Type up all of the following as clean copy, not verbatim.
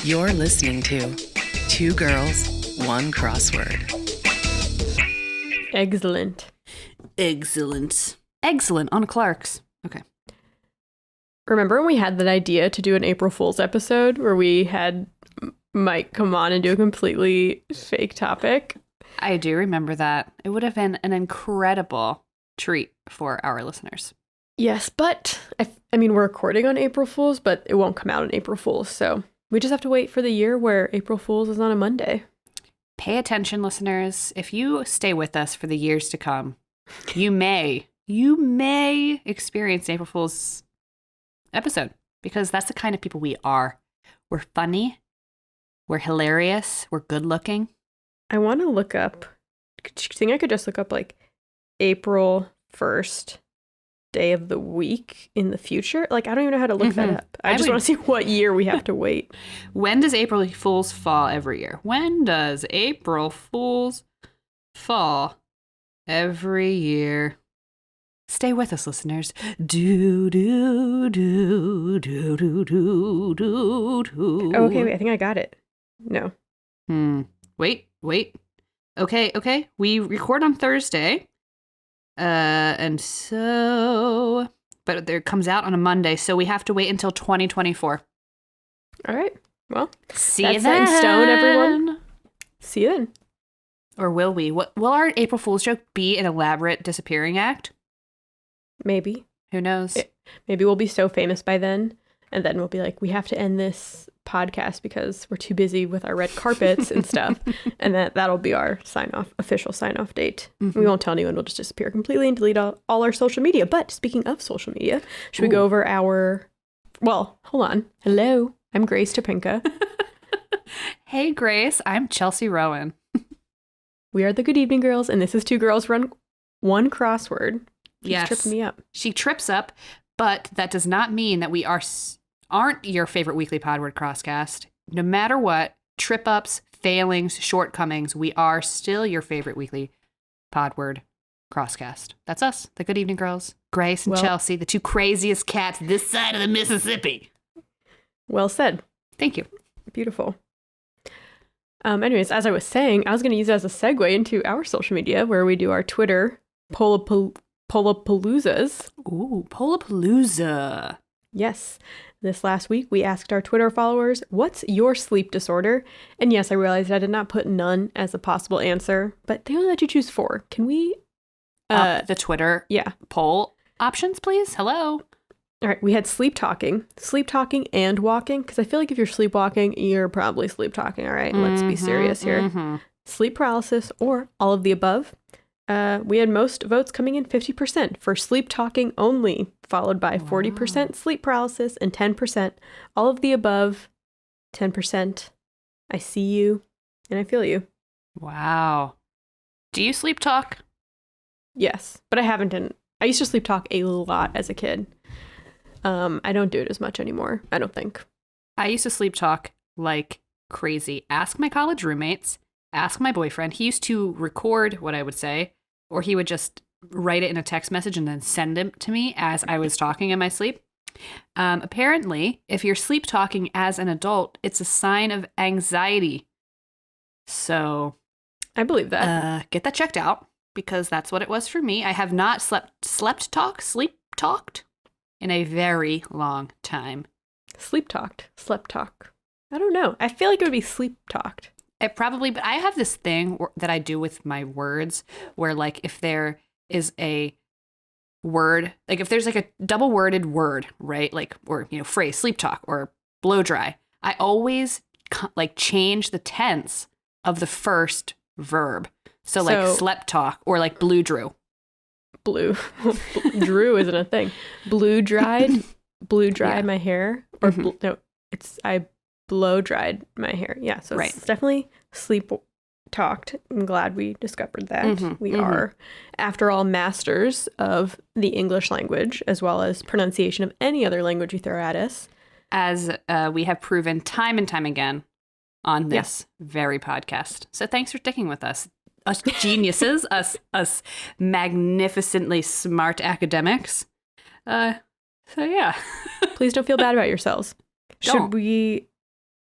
You're listening to Two Girls, One Crossword. Excellent. Excellent on Clark's. Okay. Remember when we had that idea to do an April Fool's episode where we had Mike come on and do a completely fake topic? I do remember that. It would have been an incredible treat for our listeners. Yes, but I mean, we're recording on April Fool's, but it won't come out on April Fool's. So we just have to wait for the year where April Fool's is on a Monday. Pay attention, listeners. If you stay with us for the years to come, you may experience April Fool's episode, because that's the kind of people we are. We're funny. We're hilarious. We're good looking. I want to look up, do you think I could just look up like April 1st day of the week in the future? Like, I don't even know how to look that up. I just want to see what year we have to wait. When does April Fool's fall every year? When does April Fool's fall every year? Stay with us, listeners. Do, do, do, do, do, do, do, do. Oh, okay, wait, I think I got it. No. Wait. Okay. We record on Thursday. And so, but it comes out on a Monday, so we have to wait until 2024. All right. Well, see that's you set then. in stone, everyone. See you then. Or will we? What will our April Fool's joke be? An elaborate disappearing act? Maybe. Who knows? Maybe we'll be so famous by then, and then we'll be like, we have to end this podcast because we're too busy with our red carpets and stuff, and that'll be our official sign-off date. We won't tell anyone. We'll just disappear completely and delete all our social media. But speaking of social media, should we go over well, hold on. Hello, I'm Grace Topinka. Hey, Grace. I'm Chelsea Rowan. We are the Good Evening Girls, and this is Two Girls Run One Crossword. Yes. Tripping me up. She trips up, but that does not mean that we aren't your favorite weekly Podword Crosscast. No matter what, trip-ups, failings, shortcomings, we are still your favorite weekly Podword Crosscast. That's us, the Good Evening Girls, Grace and Chelsea, the two craziest cats this side of the Mississippi. Well said. Thank you. Beautiful. Anyways, as I was saying, I was going to use it as a segue into our social media, where we do our Twitter Polapaloozas. Ooh, Polapalooza. Yes. This last week, we asked our Twitter followers, what's your sleep disorder? And yes, I realized I did not put none as a possible answer, but they only let you choose 4. Can we up the Twitter poll options, please? Hello. All right, we had sleep talking and walking, because I feel like if you're sleepwalking, you're probably sleep talking. All right, let's be serious here. Sleep paralysis or all of the above. We had most votes coming in 50% for sleep talking only, followed by 40% sleep paralysis and 10% all of the above, 10% I see you and I feel you. Wow. Do you sleep talk? Yes, but I haven't. I used to sleep talk a lot as a kid. I don't do it as much anymore, I don't think. I used to sleep talk like crazy. Ask my college roommates, ask my boyfriend. He used to record what I would say, or he would just write it in a text message and then send it to me as I was talking in my sleep. Apparently, if you're sleep talking as an adult, it's a sign of anxiety. So I believe that. Get that checked out, because that's what it was for me. I have not sleep talked in a very long time. Slept talk. I don't know. I feel like it would be sleep talked. It probably, but I have this thing that I do with my words where, like, if there is a word, like if there's like a double worded word, right? Like, or, phrase, sleep talk or blow dry, I always like change the tense of the first verb. So like slept talk or like blue drew. Drew isn't a thing. Blew dried my hair, or I blow dried my hair. Yeah, so it's definitely sleep talked. I'm glad we discovered that. We are, after all, masters of the English language, as well as pronunciation of any other language you throw at us. As we have proven time and time again on this very podcast. So thanks for sticking with us. Us geniuses, us magnificently smart academics. So yeah. Please don't feel bad about yourselves. Should we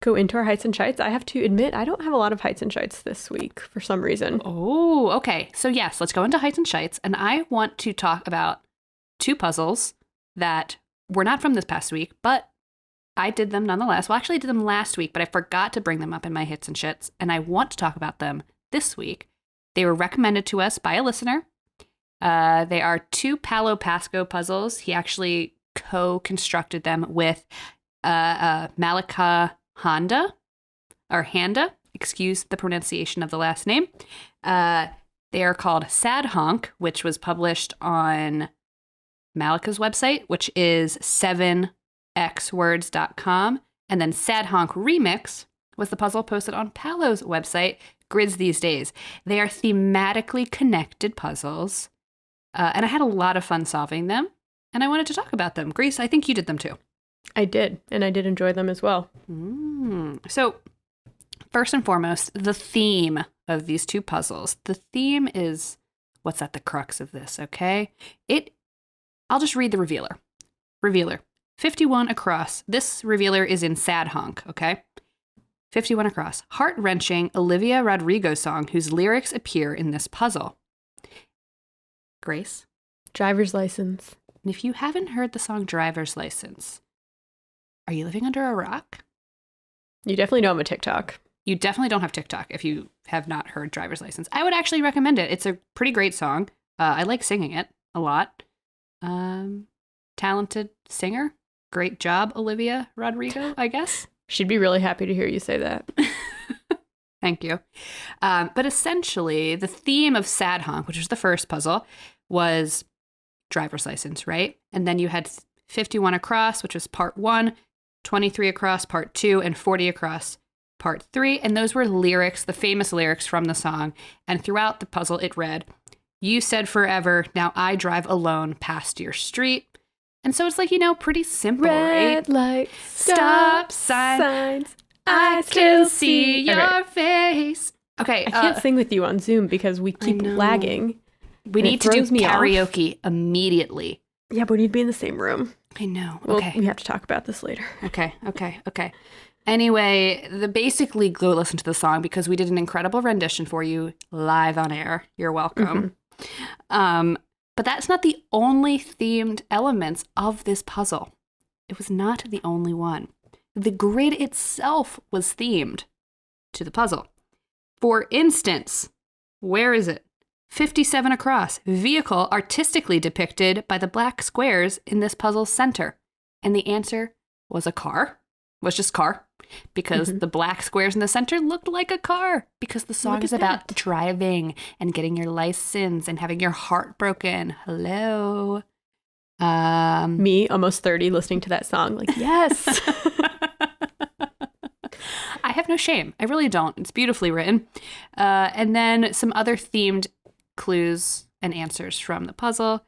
go into our heights and shites. I have to admit, I don't have a lot of heights and shites this week for some reason. Oh, okay. So yes, let's go into heights and shites. And I want to talk about 2 puzzles that were not from this past week, but I did them nonetheless. Well, actually, I did them last week, but I forgot to bring them up in my hits and shits. And I want to talk about them this week. They were recommended to us by a listener. They are 2 Palo Pasco puzzles. He actually co-constructed them with Malika Handa, excuse the pronunciation of the last name. They are called Sad Honk, which was published on Malika's website, which is 7xwords.com. And then Sad Honk Remix was the puzzle posted on Palo's website, Grids These Days. They are thematically connected puzzles, and I had a lot of fun solving them, and I wanted to talk about them. Grace, I think you did them too. I did, and I did enjoy them as well. So, first and foremost, the theme of these 2 puzzles. The theme is what's at the crux of this, okay? I'll just read the revealer. Revealer, 51 across. This revealer is in Sad Honk, okay? 51 across. Heart-wrenching Olivia Rodrigo song whose lyrics appear in this puzzle. Grace? Driver's license. And if you haven't heard the song Driver's License, are you living under a rock? You definitely don't have a TikTok. You definitely don't have TikTok if you have not heard Driver's License. I would actually recommend it. It's a pretty great song. I like singing it a lot. Talented singer. Great job, Olivia Rodrigo, I guess. She'd be really happy to hear you say that. Thank you. But essentially, the theme of Sad Honk, which was the first puzzle, was driver's license, right? And then you had 51 across, which was part 1, 23 across, part 2, and 40 across, part 3. And those were lyrics, the famous lyrics from the song. And throughout the puzzle, it read, "You said forever, now I drive alone past your street." And so it's like, pretty simple, right? Red light, stop signs. I still see your face. Okay. I can't sing with you on Zoom because we keep lagging. We need to do karaoke immediately. Yeah, but we need to be in the same room. I know. Well, okay. We have to talk about this later. Okay. Anyway, basically go listen to the song because we did an incredible rendition for you live on air. You're welcome. But that's not the only themed elements of this puzzle. It was not the only one. The grid itself was themed to the puzzle. For instance, where is it? 57 across. Vehicle artistically depicted by the black squares in this puzzle's center. And the answer was a car. Was just car. Because the black squares in the center looked like a car. Because the song is about driving and getting your license and having your heart broken. Hello. Me, almost 30, listening to that song, like, yes. I have no shame. I really don't. It's beautifully written. And then some other themed clues and answers from the puzzle.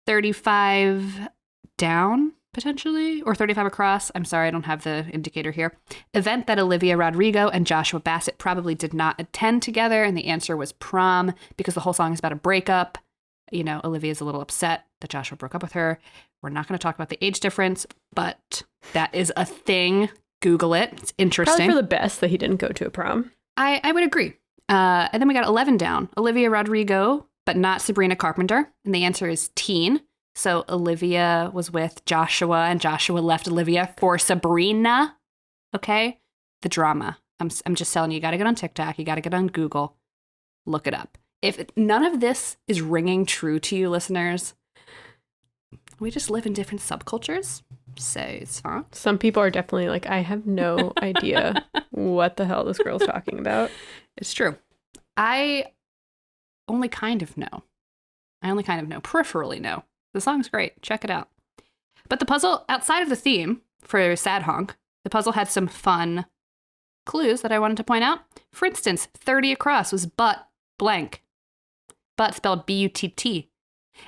35 down, potentially, or 35 across. I'm sorry, I don't have the indicator here. Event that Olivia Rodrigo and Joshua Bassett probably did not attend together, and the answer was prom, because the whole song is about a breakup. Olivia's a little upset that Joshua broke up with her. We're not going to talk about the age difference, but that is a thing. Google it. It's interesting. Probably for the best that he didn't go to a prom. I would agree. And then we got 11 down. Olivia Rodrigo, but not Sabrina Carpenter. And the answer is teen. So Olivia was with Joshua, and Joshua left Olivia for Sabrina. Okay? The drama. I'm just telling you, you got to get on TikTok. You got to get on Google. Look it up. If none of this is ringing true to you, listeners, we just live in different subcultures. So it's fine. Some people are definitely like, I have no idea what the hell this girl's talking about. It's true. I only kind of know. Peripherally know. The song's great. Check it out. But the puzzle, outside of the theme for Sad Honk, the puzzle had some fun clues that I wanted to point out. For instance, 30 across was butt blank. Butt spelled B-U-T-T.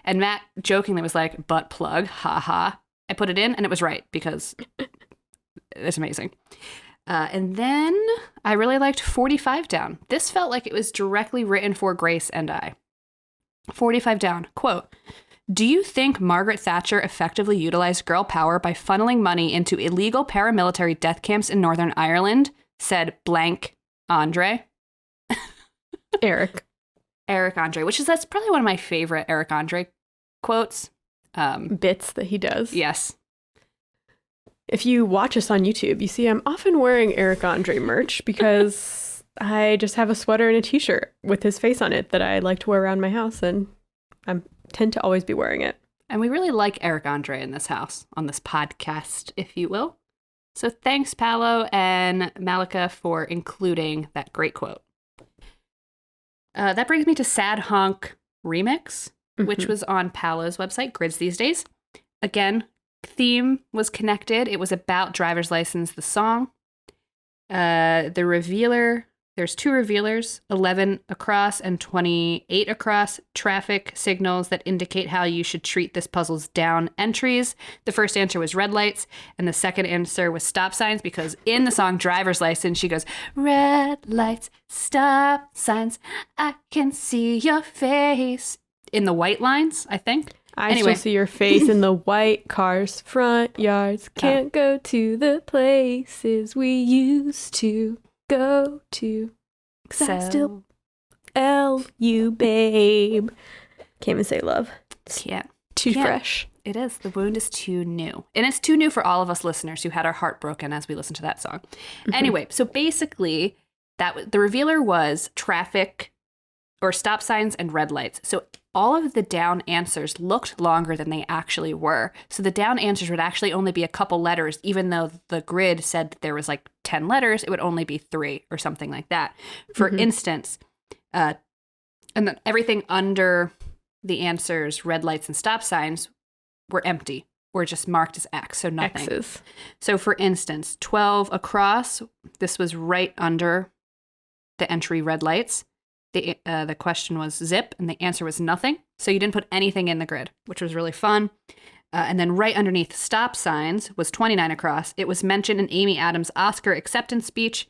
And Matt jokingly was like, butt plug, ha. I put it in and it was right because it's amazing. And then I really liked 45 down. This felt like it was directly written for Grace and I. 45 down, quote, Do you think Margaret Thatcher effectively utilized girl power by funneling money into illegal paramilitary death camps in Northern Ireland? Said blank Andre. Eric Andre, that's probably one of my favorite Eric Andre quotes. Bits that he does. Yes. If you watch us on YouTube, you see I'm often wearing Eric Andre merch because I just have a sweater and a t-shirt with his face on it that I like to wear around my house, and I tend to always be wearing it. And we really like Eric Andre in this house, on this podcast, if you will. So thanks, Paolo and Malika, for including that great quote. That brings me to Sad Honk Remix, which was on Paolo's website, Grids These Days. Again, theme was connected. It was about Driver's License, the song. The revealer, there's 2 revealers, 11 across and 28 across, traffic signals that indicate how you should treat this puzzle's down entries. The first answer was red lights, and the second answer was stop signs, because in the song Driver's License, she goes, red lights, stop signs, I can see your face. In the white lines, I think. I still see your face in the white cars, front yards, can't go to the places we used to go to. 'Cause I still L you, babe. Can't even say love. Can't. Too fresh. It is. The wound is too new. And it's too new for all of us listeners who had our heart broken as we listened to that song. Anyway, so basically, the revealer was traffic or stop signs and red lights. So all of the down answers looked longer than they actually were. So the down answers would actually only be a couple letters, even though the grid said that there was like 10 letters, it would only be 3 or something like that. For instance, and then everything under the answers, red lights and stop signs, were empty, or just marked as X, so nothing. X's. So for instance, 12 across, this was right under the entry red lights. The question was zip, and the answer was nothing. So you didn't put anything in the grid, which was really fun. And then right underneath stop signs was 29 across. It was mentioned in Amy Adams' Oscar acceptance speech,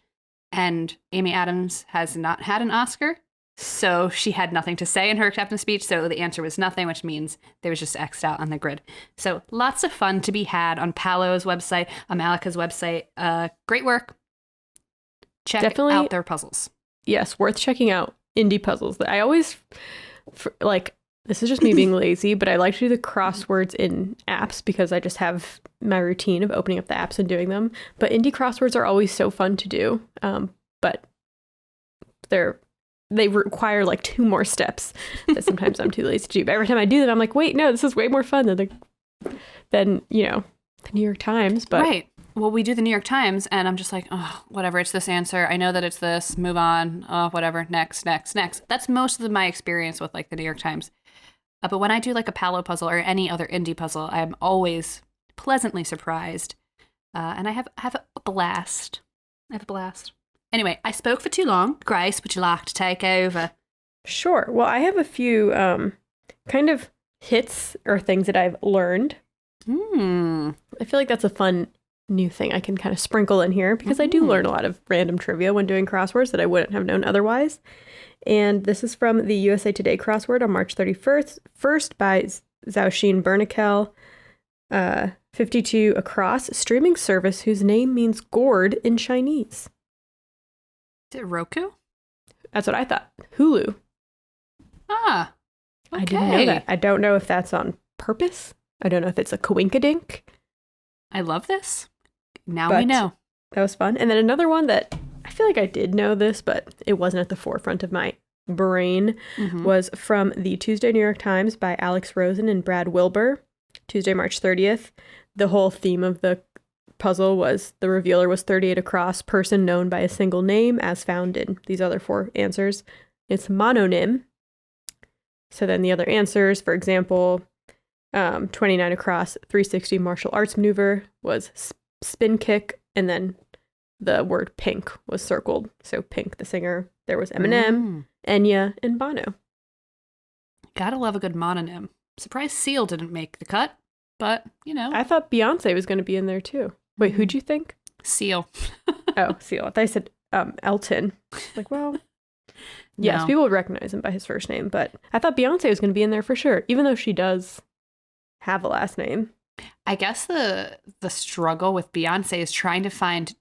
and Amy Adams has not had an Oscar, so she had nothing to say in her acceptance speech. So the answer was nothing, which means there was just X'd out on the grid. So lots of fun to be had on Paolo's website, on Malika's website. Great work. Check out their puzzles. Yes, worth checking out. Indie puzzles that I always this is just me being lazy, but I like to do the crosswords in apps because I just have my routine of opening up the apps and doing them. But indie crosswords are always so fun to do, but they require like 2 more steps that sometimes I'm too lazy to do. But every time I do them, I'm like, wait, no, this is way more fun than the New York Times. But right. Well, we do the New York Times, and I'm just like, oh, whatever, it's this answer. I know that it's this. Move on. Oh, whatever. Next. That's most of my experience with like the New York Times. But when I do like a Paolo puzzle or any other indie puzzle, I'm always pleasantly surprised, and I have a blast. Anyway, I spoke for too long. Grace, would you like to take over? Sure. Well, I have a few kind of hits or things that I've learned. I feel like that's a fun new thing I can kind of sprinkle in here because I do learn a lot of random trivia when doing crosswords that I wouldn't have known otherwise. And this is from the USA Today crossword on March 31st, first by Zhaoxin Bernakel, 52 across, streaming service whose name means gourd in Chinese. Is it Roku? That's what I thought. Hulu. Ah, okay. I didn't know that. I don't know if that's on purpose. I don't know if it's a coinkadink. I love this. Now we know. That was fun. And then another one that I feel like I did know this, but it wasn't at the forefront of my brain, was from the Tuesday New York Times by Alex Rosen and Brad Wilbur, Tuesday, March 30th. The whole theme of the puzzle was the revealer was 38 across, person known by a single name as found in these other 4 answers. It's mononym. So then the other answers, for example, 29 across, 360 martial arts maneuver was spin kick, and then the word pink was circled. So Pink, the singer. There was Eminem, Enya, and Bono. Gotta love a good mononym. Surprised Seal didn't make the cut, but, I thought Beyonce was going to be in there too. Wait, who'd you think? Seal. Oh, Seal. I thought I said Elton. Like, well. Yes, No. people would recognize him by his first name, but I thought Beyonce was going to be in there for sure, even though she does have a last name. I guess the struggle with Beyonce is trying to find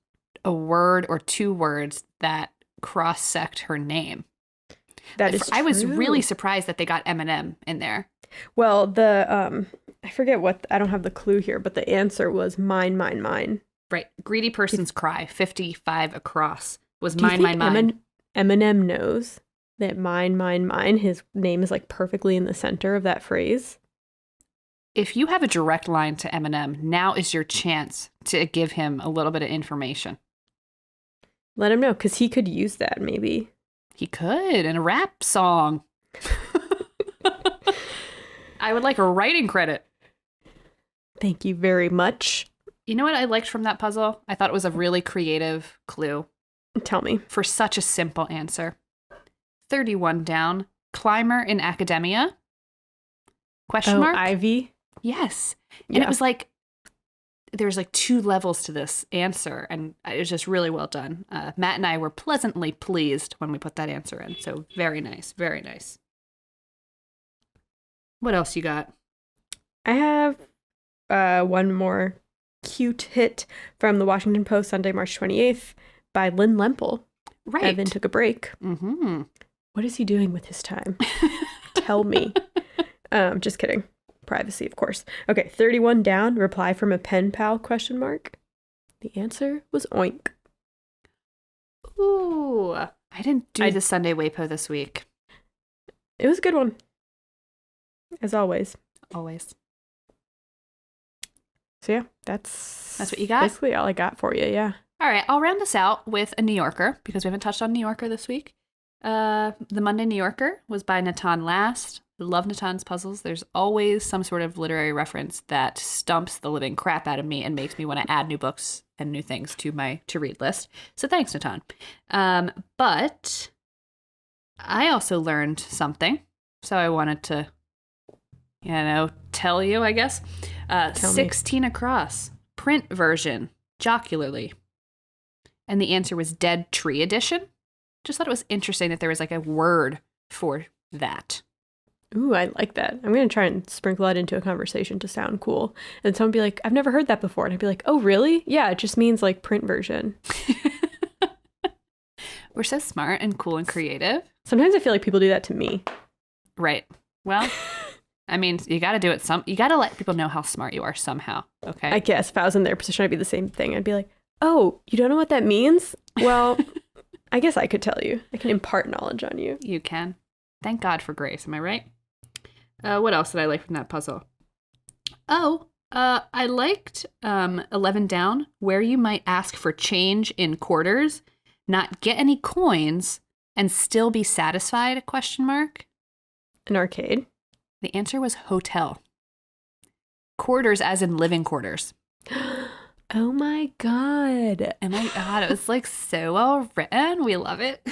a word or two words that cross-sect her name. That is true. I was really surprised that they got Eminem in there. Well, I forget what, I don't have the clue here, but the answer was mine, mine, mine. Right. Greedy person's cry, 55 across, was Do you mine, think mine, mine. Eminem knows that mine, mine, mine, his name is like perfectly in the center of that phrase? If you have a direct line to Eminem, now is your chance to give him a little bit of information. Let him know, because he could use that maybe. He could in a rap song. I would like a writing credit. Thank you very much. You know what I liked from that puzzle? I thought it was a really creative clue Tell me. for such a simple answer. 31 down. Climber in academia? Question mark? Ivy? Yes. And Yeah. it was like, there's like two levels to this answer, and it was just really well done. Matt and I were pleasantly pleased when we put that answer in. So very nice, very nice. What else you got? I have one more cute hit from the Washington Post, Sunday, March 28th, by Lynn Lemple. Right. Evan took a break. Mm-hmm. What is he doing with his time? Tell me. Just kidding. Privacy, of course. Okay, 31 down, reply from a pen pal, question mark. The answer was oink. Ooh. I didn't do the Sunday Waypo this week. It was a good one. As always. Always. So yeah, that's what you got? Basically all I got for you, yeah. All right, I'll round this out with a New Yorker because we haven't touched on New Yorker this week. The Monday New Yorker was by Natan Last. I love Natan's puzzles. There's always some sort of literary reference that stumps the living crap out of me and makes me want to add new books and new things to my to-read list. So thanks, Natan. But I also learned something, so I wanted to, tell you, I guess. 16 across, print version, jocularly. And the answer was Dead Tree Edition. Just thought it was interesting that there was like a word for that. Ooh, I like that. I'm going to try and sprinkle that into a conversation to sound cool. And someone would be like, I've never heard that before. And I'd be like, oh, really? Yeah, it just means like print version. We're so smart and cool and creative. Sometimes I feel like people do that to me. Right. Well, I mean, you got to do it. You got to let people know how smart you are somehow. Okay. I guess if I was in their position, I'd be the same thing. I'd be like, oh, you don't know what that means? Well, I guess I could tell you. I can impart knowledge on you. You can. Thank God for grace. Am I right? What else did I like from that puzzle? I liked 11 down, where you might ask for change in quarters, not get any coins, and still be satisfied, question mark. An arcade. The answer was hotel. Quarters as in living quarters. Oh my God. Oh my God, it was like so well written. We love it.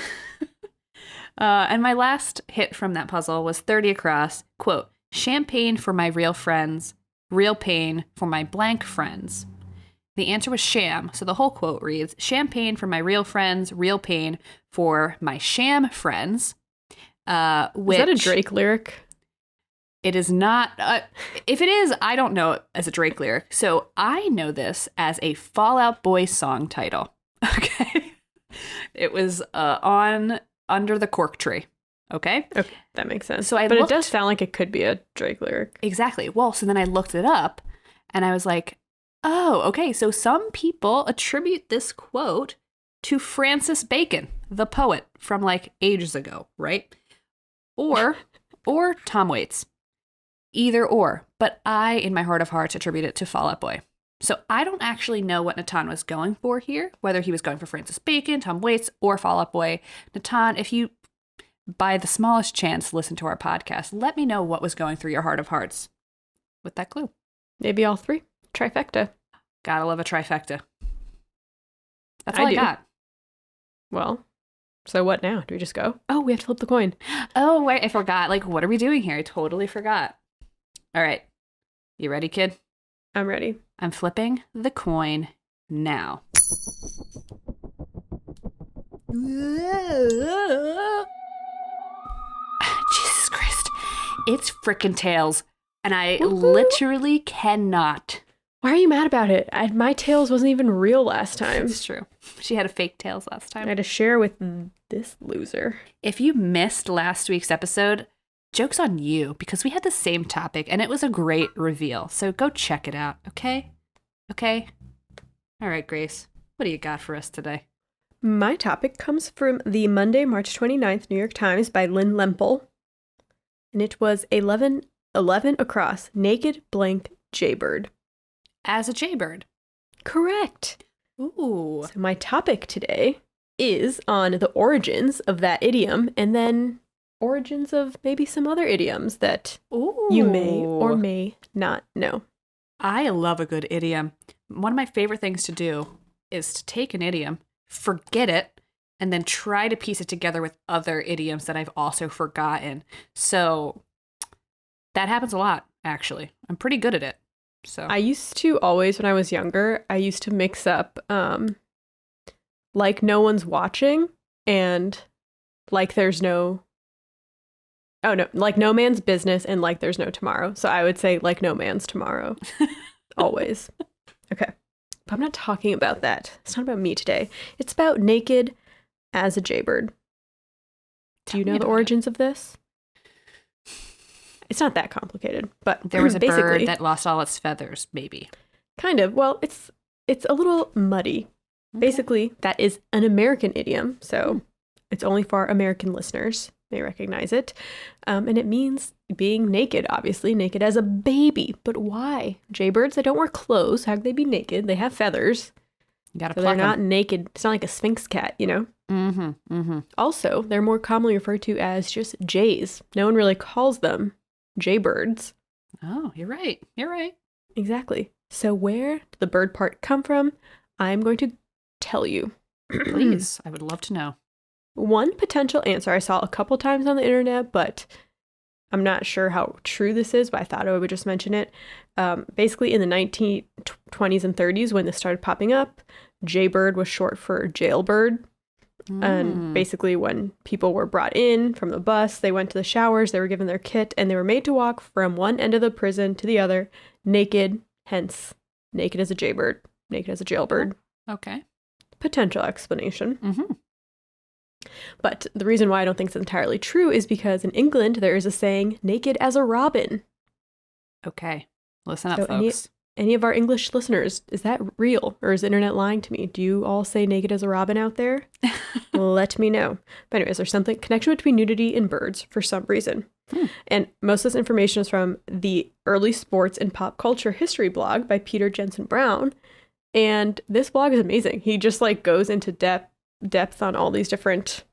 And my last hit from that puzzle was 30 across. Quote, champagne for my real friends, real pain for my blank friends. The answer was sham. So the whole quote reads, champagne for my real friends, real pain for my sham friends. Is that a Drake lyric? It is not. If it is, I don't know it as a Drake lyric. So I know this as a Fall Out Boy song title. Okay. It was on Under the Cork Tree. Okay. Okay, that makes sense. So but it does sound like it could be a Drake lyric. Exactly. Well, so then I looked it up and I was like, oh, okay. So some people attribute this quote to Francis Bacon, the poet from like ages ago, right? Or Tom Waits. Either or. But I, in my heart of hearts, attribute it to Fall Out Boy. So I don't actually know what Natan was going for here, whether he was going for Francis Bacon, Tom Waits, or Fall Out Boy. Natan, if you, by the smallest chance, listen to our podcast, let me know what was going through your heart of hearts with that clue. Maybe all three. Trifecta. Gotta love a trifecta. That's all I got. Well, so what now? Do we just go? Oh, we have to flip the coin. Oh, wait, I forgot. Like, what are we doing here? I totally forgot. All right. You ready, kid? I'm ready. I'm flipping the coin now. It's frickin' tails. And I Woohoo. literally cannot. Why are you mad about it? My tails wasn't even real last time. It's true. She had a fake tails last I time. had to share with this loser. If you missed last week's episode, joke's on you because we had the same topic and it was a great reveal. So go check it out, okay? Okay? All right, Grace. What do you got for us today? My topic comes from the Monday, March 29th New York Times by Lynn Lempel. And it was 11 across, naked blank jaybird. As a jaybird. Correct. Ooh. So my topic today is on the origins of that idiom and then origins of maybe some other idioms that you may or may not know. I love a good idiom. One of my favorite things to do is to take an idiom, forget it, and then try to piece it together with other idioms that I've also forgotten. So that happens a lot, actually. I'm pretty good at it. So I used to always, when I was younger, I used to mix up like no one's watching and like there's no, oh no, like no man's business and like there's no tomorrow. So I would say like no man's tomorrow. Always. Okay. But I'm not talking about that. It's not about me today. It's about naked as a jaybird. Do you know the origins of this? It's not that complicated, but there was a basically, bird that lost all its feathers, maybe. Kind of. Well, it's a little muddy. Okay. Basically, that is an American idiom, so it's only for our American listeners. May recognize it. And it means being naked, obviously, naked as a baby. But why? Jaybirds, they don't wear clothes. How could they be naked? They have feathers. You gotta So pluck they're not them. naked. It's not like a sphinx cat, you know? Mm-hmm, mm-hmm. Also, they're more commonly referred to as just jays. No one really calls them jaybirds. Oh, you're right. You're right. Exactly. So where did the bird part come from? I'm going to tell you. Please. I would love to know. One potential answer I saw a couple times on the internet, but I'm not sure how true this is, but I thought I would just mention it. Basically, in the 1920s and 30s, when this started popping up, jaybird was short for jailbird. And basically, when people were brought in from the bus, they went to the showers, they were given their kit, and they were made to walk from one end of the prison to the other, naked, hence, naked as a jaybird, naked as a jailbird. Okay. Potential explanation. Mm-hmm. But the reason why I don't think it's entirely true is because in England, there is a saying, naked as a robin. Okay. Listen up, So folks. Any of our English listeners, is that real? Or is the internet lying to me? Do you all say naked as a robin out there? Let me know. But anyways, there's something, connection between nudity and birds for some reason. And most of this information is from the Early Sports and Pop Culture History blog by Peter Jensen Brown. And this blog is amazing. He just like goes into depth on all these different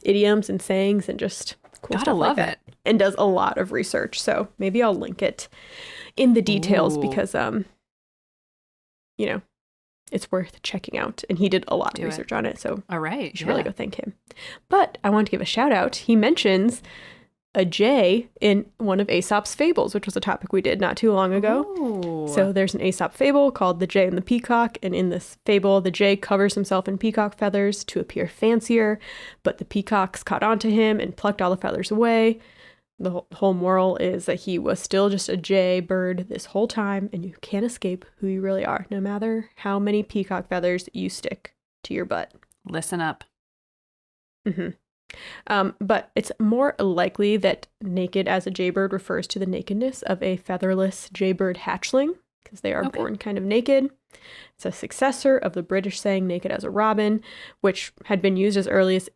idioms and sayings and just cool Gotta stuff like love that. it. And does a lot of research. So maybe I'll link it in the details Ooh. because you know, it's worth checking out. And he did a lot of research on it, so All right. you should really go thank him. But I want to give a shout out. He mentions a jay in one of Aesop's fables, which was a topic we did not too long ago. Ooh. So there's an Aesop fable called The Jay and the Peacock, and in this fable, the jay covers himself in peacock feathers to appear fancier, but the peacocks caught onto him and plucked all the feathers away. The whole moral is that he was still just a jay bird this whole time, and you can't escape who you really are, no matter how many peacock feathers you stick to your butt. Listen up. Mm-hmm. But it's more likely that naked as a jaybird refers to the nakedness of a featherless jaybird hatchling, because they are born kind of naked. It's a successor of the British saying naked as a robin, which had been used as early as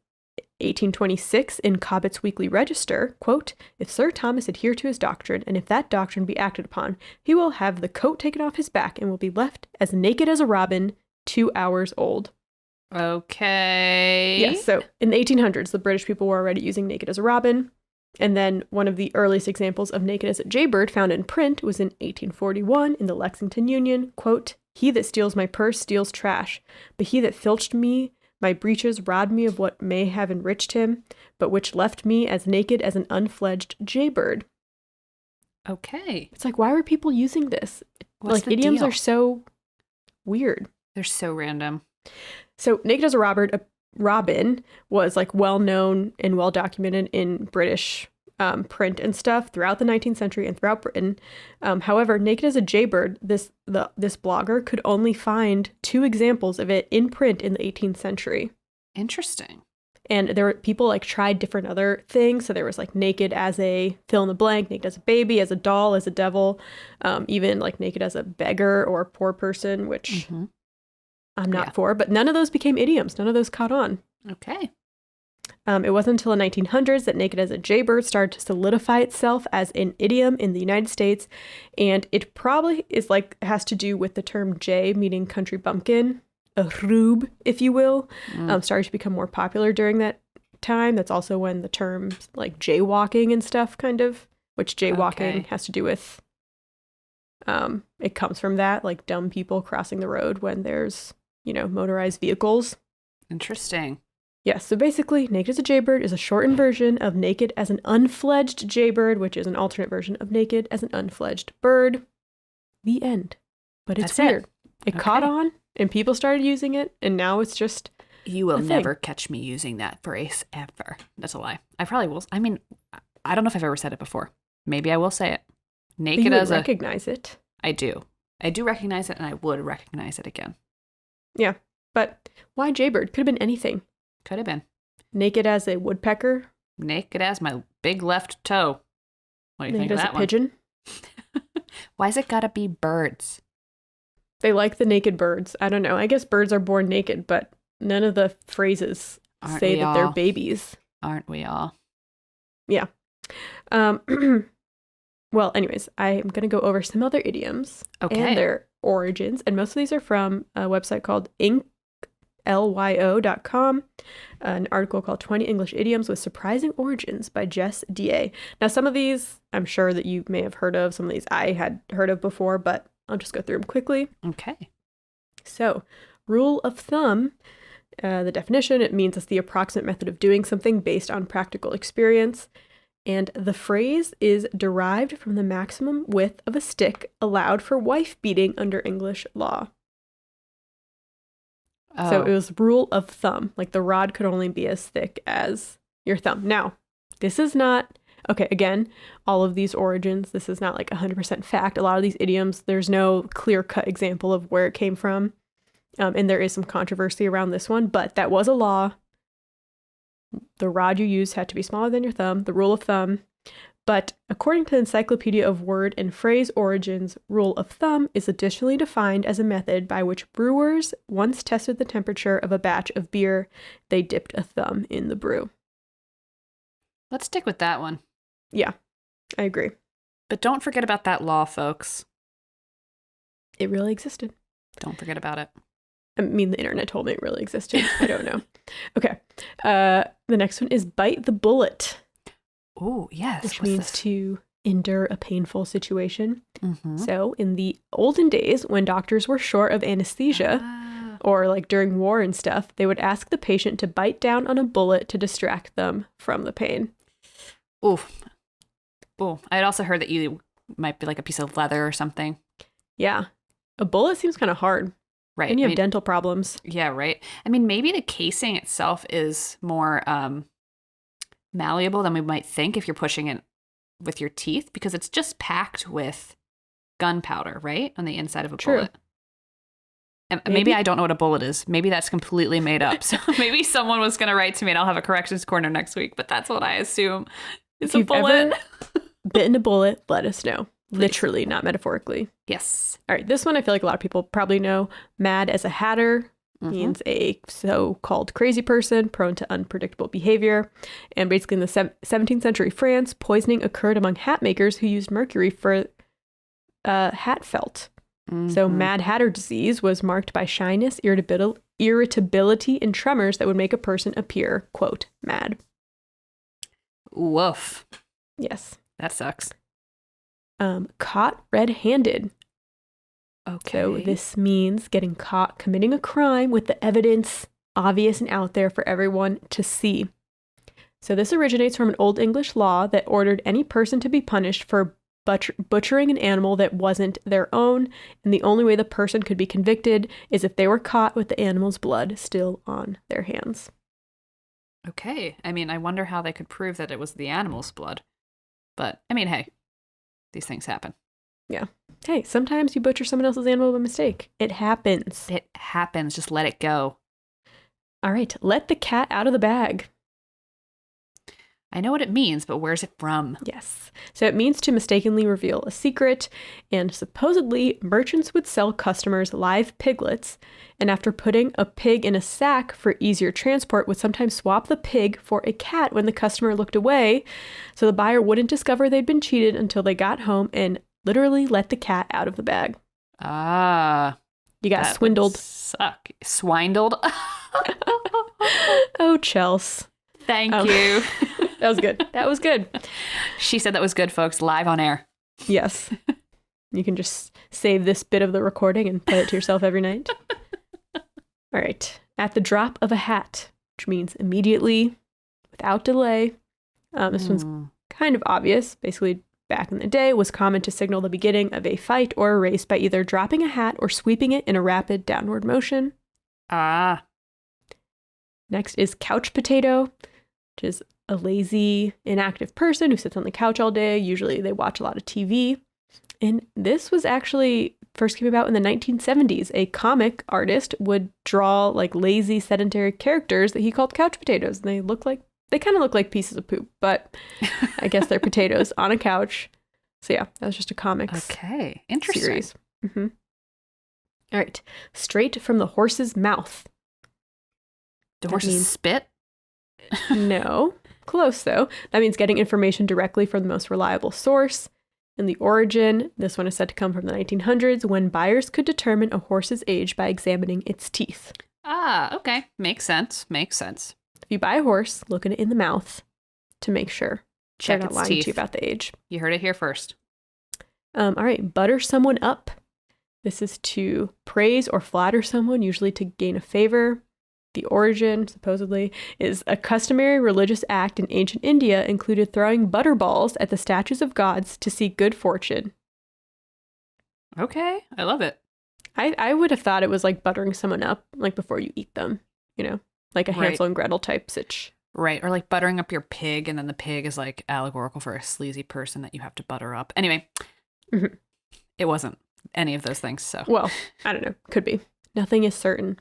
1826 in Cobbett's Weekly Register. Quote, "If Sir Thomas adhere to his doctrine, and if that doctrine be acted upon, he will have the coat taken off his back and will be left as naked as a robin, 2 hours old." Okay. Yes, so in the 1800s, the British people were already using naked as a robin. And then one of the earliest examples of naked as a jaybird found in print was in 1841 in the Lexington Union. Quote, "He that steals my purse steals trash, but he that filched me my breeches robbed me of what may have enriched him, but which left me as naked as an unfledged jaybird." Okay. It's like, why were people using this? What's like, the idioms deal? are so weird. They're so random. So naked as a robin was like well known and well documented in British print and stuff throughout the 19th century and throughout Britain. However, naked as a jaybird, this blogger could only find 2 examples of it in print in the 18th century. Interesting. And there were people like tried different other things. So there was like naked as a fill in the blank, naked as a baby, as a doll, as a devil, even like naked as a beggar or a poor person, which I'm not for. But none of those became idioms. None of those caught on. Okay. It wasn't until the 1900s that naked as a jaybird started to solidify itself as an idiom in the United States. And it probably is like, has to do with the term jay, meaning country bumpkin, a rube, if you will, started to become more popular during that time. That's also when the terms like jaywalking and stuff kind of, which jaywalking has to do with, it comes from that, like dumb people crossing the road when there's, motorized vehicles. Interesting. Yes, so basically, naked as a jaybird is a shortened version of naked as an unfledged jaybird, which is an alternate version of naked as an unfledged bird. The end. But it's weird. It caught on, and people started using it, and now it's just You will never catch me using that phrase ever. That's a lie. I probably will. I mean, I don't know if I've ever said it before. Maybe I will say it. Naked as recognize it. I do. I do recognize it, and I would recognize it again. Yeah, but why jaybird? Could have been anything. Could have been. Naked as a woodpecker. Naked as my big left toe. What do you think of that one? Naked as a pigeon. Why's it gotta be birds? They like the naked birds. I don't know. I guess birds are born naked, but none of the phrases say that they're babies. Aren't we all? Yeah. Well, anyways, I'm going to go over some other idioms and their origins. And most of these are from a website called inklyo.com, an article called 20 English Idioms with Surprising Origins by Jess D.A. Now, some of these I'm sure that you may have heard of. Some of these I had heard of before, but I'll just go through them quickly. Okay. So, rule of thumb, the definition, it means it's the approximate method of doing something based on practical experience. And the phrase is derived from the maximum width of a stick allowed for wife beating under English law. Oh. So it was rule of thumb. Like the rod could only be as thick as your thumb. Now, this is not, okay, again, all of these origins, this is not like 100% fact. A lot of these idioms, there's no clear-cut example of where it came from. And there is some controversy around this one, but that was a law. The rod you use had to be smaller than your thumb, the rule of thumb. But according to the Encyclopedia of Word and Phrase Origins, rule of thumb is additionally defined as a method by which brewers once tested the temperature of a batch of beer. They dipped a thumb in the brew. Let's stick with that one. Yeah, I agree. But don't forget about that law, folks. It really existed. Don't forget about it. I mean, the internet told me it really existed. I don't know. Okay. The next one is bite the bullet. Oh, yes. Which means to endure a painful situation. Mm-hmm. So in the olden days, when doctors were short of anesthesia, or like during war and stuff, they would ask the patient to bite down on a bullet to distract them from the pain. Oof. Oh, I had also heard that you might be like a piece of leather or something. Yeah. A bullet seems kind of hard. Right. And you have dental problems. Yeah, right. I mean, maybe the casing itself is more malleable than we might think if you're pushing it with your teeth, because it's just packed with gunpowder, right? On the inside of a bullet. And maybe I don't know what a bullet is. Maybe that's completely made up. So maybe someone was going to write to me and I'll have a corrections corner next week, but that's what I assume. It's a bullet. Ever bitten a bullet, let us know. Please. Literally, not metaphorically. Yes. All right, this one I feel like a lot of people probably know. Mad as a hatter means a so-called crazy person prone to unpredictable behavior. And basically in the 17th century France, poisoning occurred among hat makers who used mercury for hat felt. So Mad Hatter disease was marked by shyness, irritability, and tremors that would make a person appear, quote, mad. Woof. Yes. That sucks. Caught red-handed. Okay. So this means getting caught committing a crime with the evidence obvious and out there for everyone to see. So this originates from an Old English law that ordered any person to be punished for butchering an animal that wasn't their own, and the only way the person could be convicted is if they were caught with the animal's blood still on their hands. Okay. I mean, I wonder how they could prove that it was the animal's blood. But I mean, hey, these things happen. Yeah. Hey, sometimes you butcher someone else's animal by mistake. It happens. It happens. Just let it go. All right. Let the cat out of the bag. I know what it means, but where's it from? Yes. So it means to mistakenly reveal a secret, and supposedly merchants would sell customers live piglets, and after putting a pig in a sack for easier transport, would sometimes swap the pig for a cat when the customer looked away, so the buyer wouldn't discover they'd been cheated until they got home and literally let the cat out of the bag. Ah. You got swindled. Suck. Swindled? Oh, Chels. Thank you. That was good. That was good. She said that was good, folks. Live on air. Yes. You can just save this bit of the recording and play it to yourself every night. All right. At the drop of a hat, which means immediately, without delay. This one's kind of obvious. Basically, back in the day, it was common to signal the beginning of a fight or a race by either dropping a hat or sweeping it in a rapid downward motion. Ah. Next is couch potato, which is a lazy, inactive person who sits on the couch all day. Usually they watch a lot of TV. And this was actually first came about in the 1970s. A comic artist would draw like lazy, sedentary characters that he called couch potatoes. And they kind of look like pieces of poop, but I guess they're potatoes on a couch. So yeah, that was just a comics Interesting. series. Mm-hmm. All right. Straight from the horse's mouth. The horse's spit? No. Close, though. That means getting information directly from the most reliable source. In the origin, this one is said to come from the 1900s, when buyers could determine a horse's age by examining its teeth. Ah, okay. Makes sense. Makes sense. If you buy a horse, look at it in the mouth to make sure Check they're not its lying teeth. to you about the age. You heard it here first. All right, butter someone up. This is to praise or flatter someone, usually to gain a favor. The origin, supposedly, is a customary religious act in ancient India included throwing butter balls at the statues of gods to seek good fortune. Okay. I love it. I would have thought it was like buttering someone up, like before you eat them, like a Right. Hansel and Gretel type sitch. Right. Or like buttering up your pig, and then the pig is like allegorical for a sleazy person that you have to butter up. Anyway, It wasn't any of those things. So, Well, I don't know. Could be. Nothing is certain.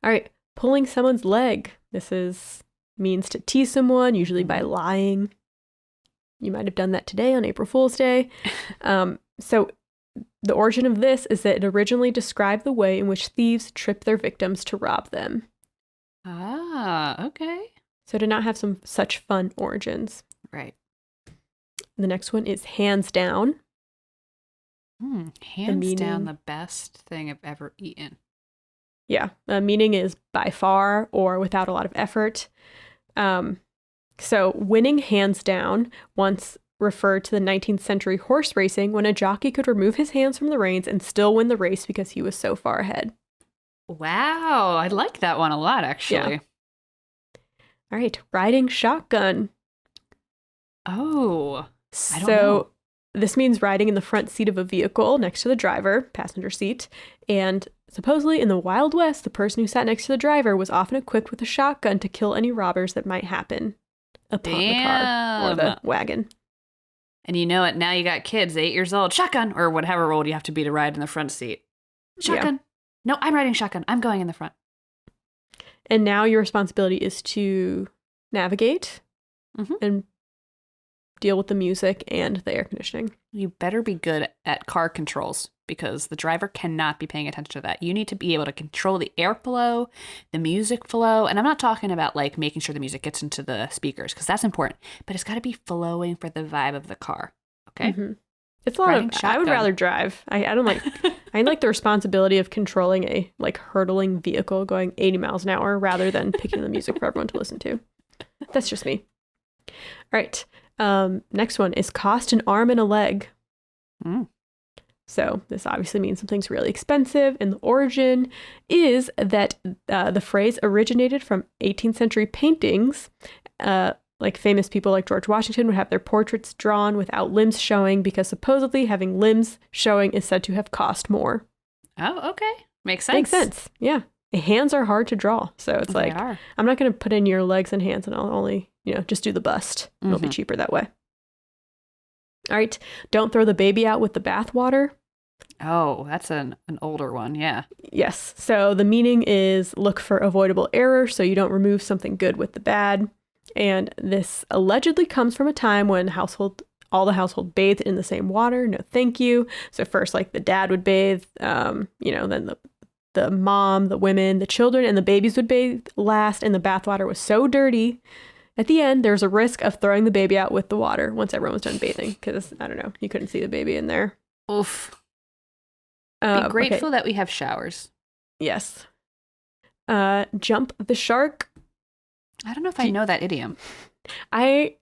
All right. Pulling someone's leg. This means to tease someone, usually by lying. You might have done that today on April Fool's Day. So the origin of this is that it originally described the way in which thieves trip their victims to rob them. Ah, okay. So it did not have some such fun origins. Right. The next one is hands down. Hands down the best thing I've ever eaten. Yeah, the meaning is by far or without a lot of effort. So winning hands down once referred to the 19th century horse racing when a jockey could remove his hands from the reins and still win the race because he was so far ahead. Wow, I like that one a lot, actually. Yeah. All right, riding shotgun. Oh, I don't know. This means riding in the front seat of a vehicle next to the driver, passenger seat, and supposedly in the Wild West, the person who sat next to the driver was often equipped with a shotgun to kill any robbers that might happen upon the car or the wagon. And you know it, now you got kids, 8 years old, shotgun, or whatever old you have to be to ride in the front seat. Shotgun. Yeah. No, I'm riding shotgun. I'm going in the front. And now your responsibility is to navigate and deal with the music and the air conditioning. You better be good at car controls because the driver cannot be paying attention to that. You need to be able to control the airflow, the music flow. And I'm not talking about like making sure the music gets into the speakers because that's important, but it's got to be flowing for the vibe of the car. Okay. It's a lot of, I would rather drive. I don't like, I like the responsibility of controlling a like hurtling vehicle going 80 miles an hour rather than picking the music for everyone to listen to. That's just me. All right. Next one is cost an arm and a leg. So this obviously means something's really expensive, and the origin is that the phrase originated from 18th century paintings. Like famous people like George Washington would have their portraits drawn without limbs showing because supposedly having limbs showing is said to have cost more. Oh, okay. Makes sense. Makes sense. Yeah. Hands are hard to draw. So it's like, I'm not going to put in your legs and hands and I'll only, just do the bust. It'll be cheaper that way. All right. Don't throw the baby out with the bathwater. Oh, that's an older one. Yeah. Yes. So the meaning is look for avoidable error so you don't remove something good with the bad. And this allegedly comes from a time when all the household bathed in the same water. No, thank you. So first, like the dad would bathe, then the mom, the women, the children, and the babies would bathe last. And the bathwater was so dirty. At the end, there's a risk of throwing the baby out with the water once everyone was done bathing because, I don't know, you couldn't see the baby in there. Oof. Be grateful that we have showers. Yes. Jump the shark. I don't know if I know that idiom. I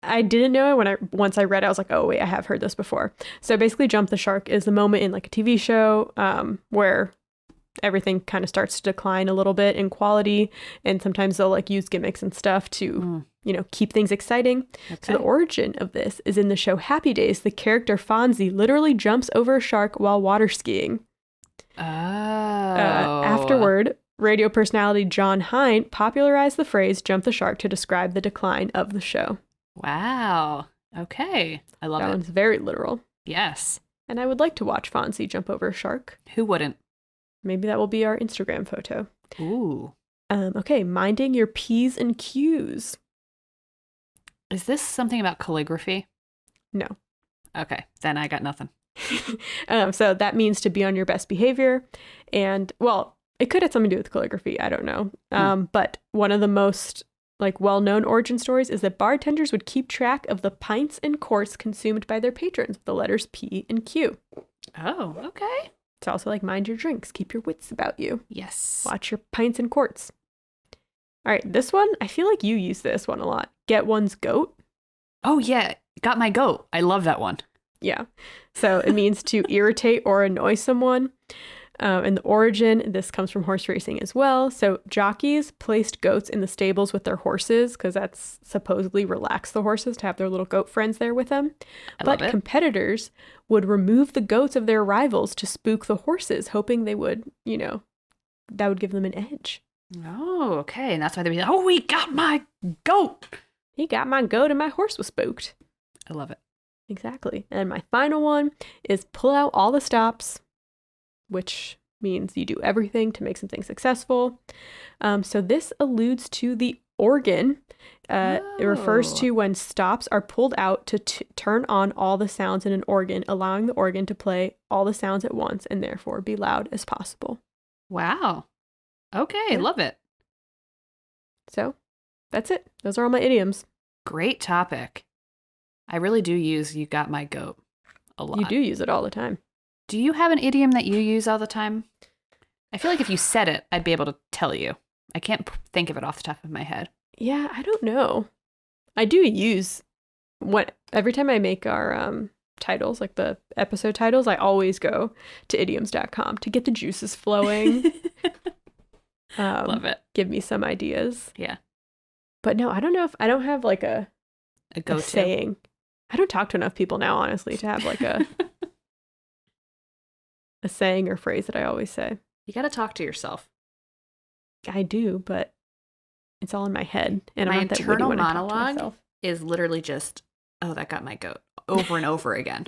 didn't know it once I read it. I was like, oh wait, I have heard this before. So basically, jump the shark is the moment in like a TV show where everything kind of starts to decline a little bit in quality, and sometimes they'll like use gimmicks and stuff to keep things exciting. Okay. So the origin of this is in the show Happy Days. The character Fonzie literally jumps over a shark while water skiing. Oh. Afterward, radio personality John Hine popularized the phrase "jump the shark" to describe the decline of the show. Wow. Okay. I love it. That one's very literal. Yes. And I would like to watch Fonzie jump over a shark. Who wouldn't? Maybe that will be our Instagram photo. Ooh. Okay, minding your P's and Q's. Is this something about calligraphy? No. Okay, then I got nothing. So that means to be on your best behavior. And, well, it could have something to do with calligraphy. I don't know. But one of the most well-known origin stories is that bartenders would keep track of the pints and quarts consumed by their patrons with the letters P and Q. Oh, okay. It's also like mind your drinks, keep your wits about you. Yes. Watch your pints and quarts. All right, this one, I feel like you use this one a lot. Get one's goat. Oh, yeah. Got my goat. I love that one. Yeah. So it means to irritate or annoy someone. And the origin, this comes from horse racing as well. So jockeys placed goats in the stables with their horses because that's supposedly relaxed the horses to have their little goat friends there with them. But competitors would remove the goats of their rivals to spook the horses, hoping they would, that would give them an edge. Oh, okay. And that's why they'd be like, oh, we got my goat. He got my goat and my horse was spooked. I love it. Exactly. And my final one is pull out all the stops, which means you do everything to make something successful. So this alludes to the organ. It refers to when stops are pulled out to turn on all the sounds in an organ, allowing the organ to play all the sounds at once and therefore be loud as possible. Wow. Okay, love it. So that's it. Those are all my idioms. Great topic. I really do use "you got my goat" a lot. You do use it all the time. Do you have an idiom that you use all the time? I feel like if you said it, I'd be able to tell you. I can't think of it off the top of my head. Yeah, I don't know. I do use every time I make our titles, like the episode titles, I always go to idioms.com to get the juices flowing. Love it. Give me some ideas. Yeah. But no, I don't know if I don't have like a go-to saying. I don't talk to enough people now, honestly, to have like a saying or phrase that I always say. You got to talk to yourself. I do, but it's all in my head. And my I'm not that witty when I talk to myself. Is literally just, oh, that got my goat, over and over again,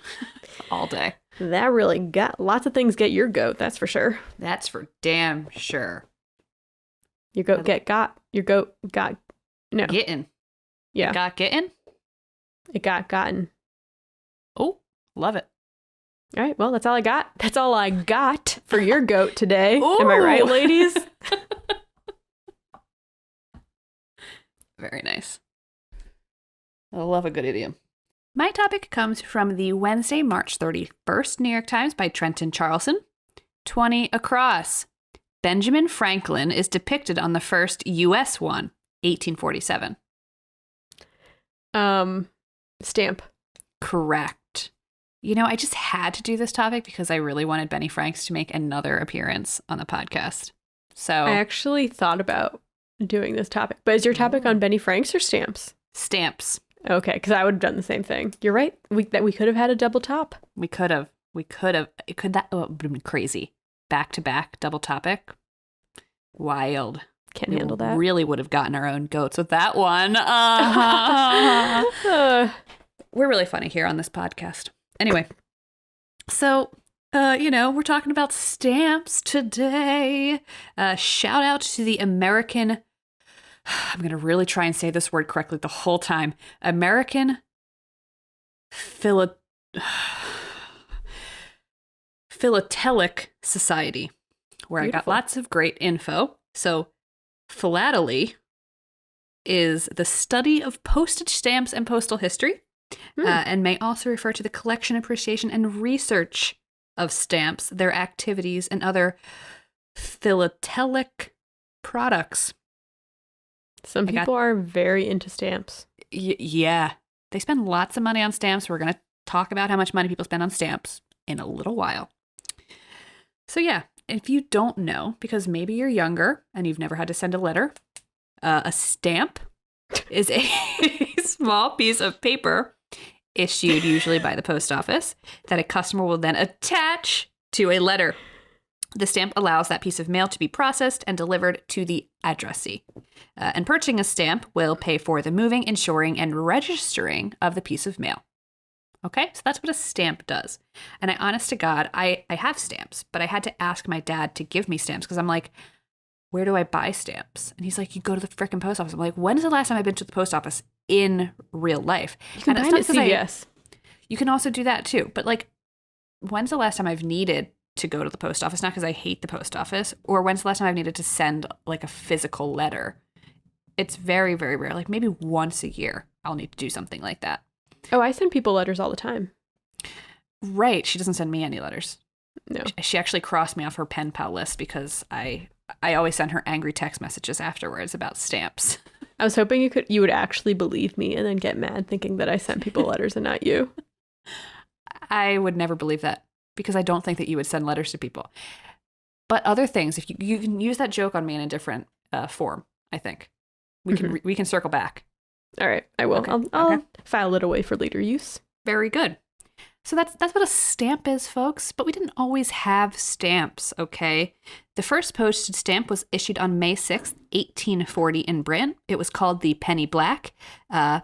all day. That really got lots of things. Get your goat, that's for sure. That's for damn sure. Your goat got. Your goat got. No. Getting. Yeah. It got getting? It got gotten. Oh, love it. All right, well, that's all I got. That's all I got for your goat today. Am I right, ladies? Very nice. I love a good idiom. My topic comes from the Wednesday, March 31st New York Times by Trenton Charlson. 20 across. Benjamin Franklin is depicted on the first U.S. one, 1847. Stamp. Correct. You know, I just had to do this topic because I really wanted Benny Franks to make another appearance on the podcast. So I actually thought about doing this topic, but is your topic on Benny Franks or stamps? Stamps. Okay, because I would have done the same thing. You're right. We could have had a double top. We could have. That would have been crazy. Back to back, double topic. Wild. Can't handle that. Really would have gotten our own goats with that one. We're really funny here on this podcast. Anyway, so, we're talking about stamps today. Shout out to the American, I'm going to really try and say this word correctly the whole time, American Philatelic Society, where Beautiful. I got lots of great info. So, philately is the study of postage stamps and postal history, and may also refer to the collection, appreciation, and research of stamps, their activities, and other philatelic products. Some people are very into stamps. Yeah. They spend lots of money on stamps. We're going to talk about how much money people spend on stamps in a little while. So yeah, if you don't know, because maybe you're younger and you've never had to send a letter, a stamp is a small piece of paper issued usually by the post office that a customer will then attach to a letter. The stamp allows that piece of mail to be processed and delivered to the addressee. And purchasing a stamp will pay for the moving, insuring, and registering of the piece of mail. Okay, so that's what a stamp does. And honest to God, I have stamps, but I had to ask my dad to give me stamps because I'm like, where do I buy stamps? And he's like, you go to the frickin' post office. I'm like, when is the last time I've been to the post office in real life? You can buy them at CVS. You can also do that too. But like, when's the last time I've needed to go to the post office? Not because I hate the post office, or when's the last time I've needed to send like a physical letter? It's very, very rare. Like maybe once a year I'll need to do something like that. Oh, I send people letters all the time. Right. She doesn't send me any letters. No. She actually crossed me off her pen pal list because I always send her angry text messages afterwards about stamps. I was hoping you would actually believe me and then get mad thinking that I sent people letters and not you. I would never believe that because I don't think that you would send letters to people. But other things, if you can use that joke on me in a different form, I think. We can circle back. All right, I will. Okay. I'll file it away for later use. Very good. So that's what a stamp is, folks. But we didn't always have stamps, okay? The first postage stamp was issued on May 6th, 1840 in Britain. It was called the penny black. But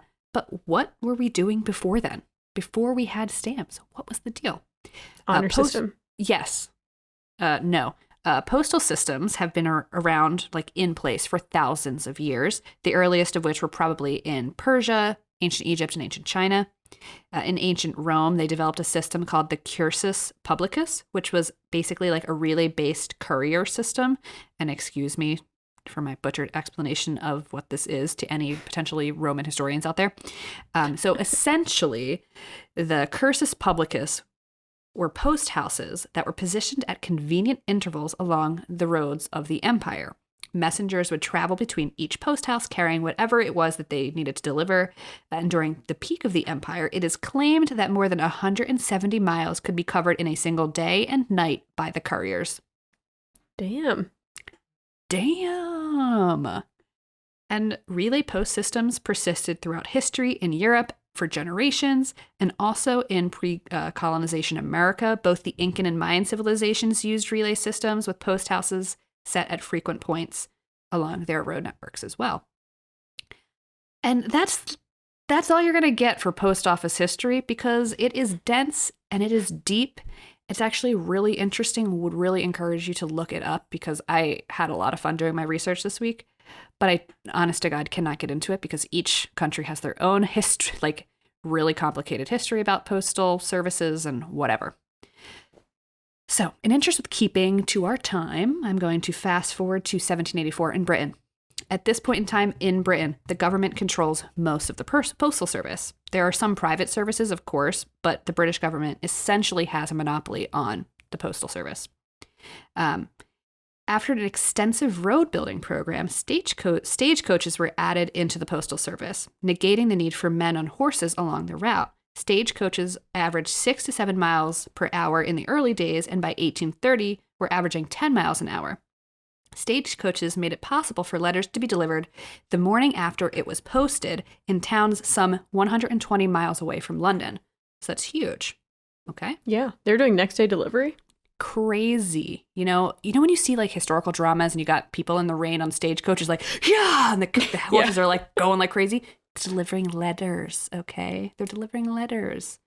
what were we doing before then? Before we had stamps, what was the deal? Honor system. Yes. No. Postal systems have been around, like in place for thousands of years, the earliest of which were probably in Persia, ancient Egypt, and ancient China. In ancient Rome, they developed a system called the cursus publicus, which was basically like a relay-based courier system. And excuse me for my butchered explanation of what this is to any potentially Roman historians out there. So essentially, the cursus publicus were post houses that were positioned at convenient intervals along the roads of the empire. Messengers would travel between each post house carrying whatever it was that they needed to deliver. And during the peak of the empire, it is claimed that more than 170 miles could be covered in a single day and night by the couriers. Damn. And relay post systems persisted throughout history in Europe for generations, and also in pre-colonization America. Both the Incan and Mayan civilizations used relay systems with post houses set at frequent points along their road networks as well. And that's all you're going to get for post office history because it is dense and it is deep. It's actually really interesting. Would really encourage you to look it up because I had a lot of fun doing my research this week. But I, honest to God, cannot get into it because each country has their own history, like really complicated history about postal services and whatever. So, in interest with keeping to our time, I'm going to fast forward to 1784 in Britain. At this point in time in Britain, the government controls most of the postal service. There are some private services, of course, but the British government essentially has a monopoly on the postal service. After an extensive road building program, stagecoaches were added into the postal service, negating the need for men on horses along the route. Stagecoaches averaged 6 to 7 miles per hour in the early days, and by 1830 were averaging 10 miles an hour. Stagecoaches made it possible for letters to be delivered the morning after it was posted in towns some 120 miles away from London. So that's huge. Okay? Yeah, they're doing next day delivery. Crazy. You know when you see like historical dramas and you got people in the rain on stagecoaches like, yeah, and the horses are like going like crazy? delivering letters, okay? They're delivering letters.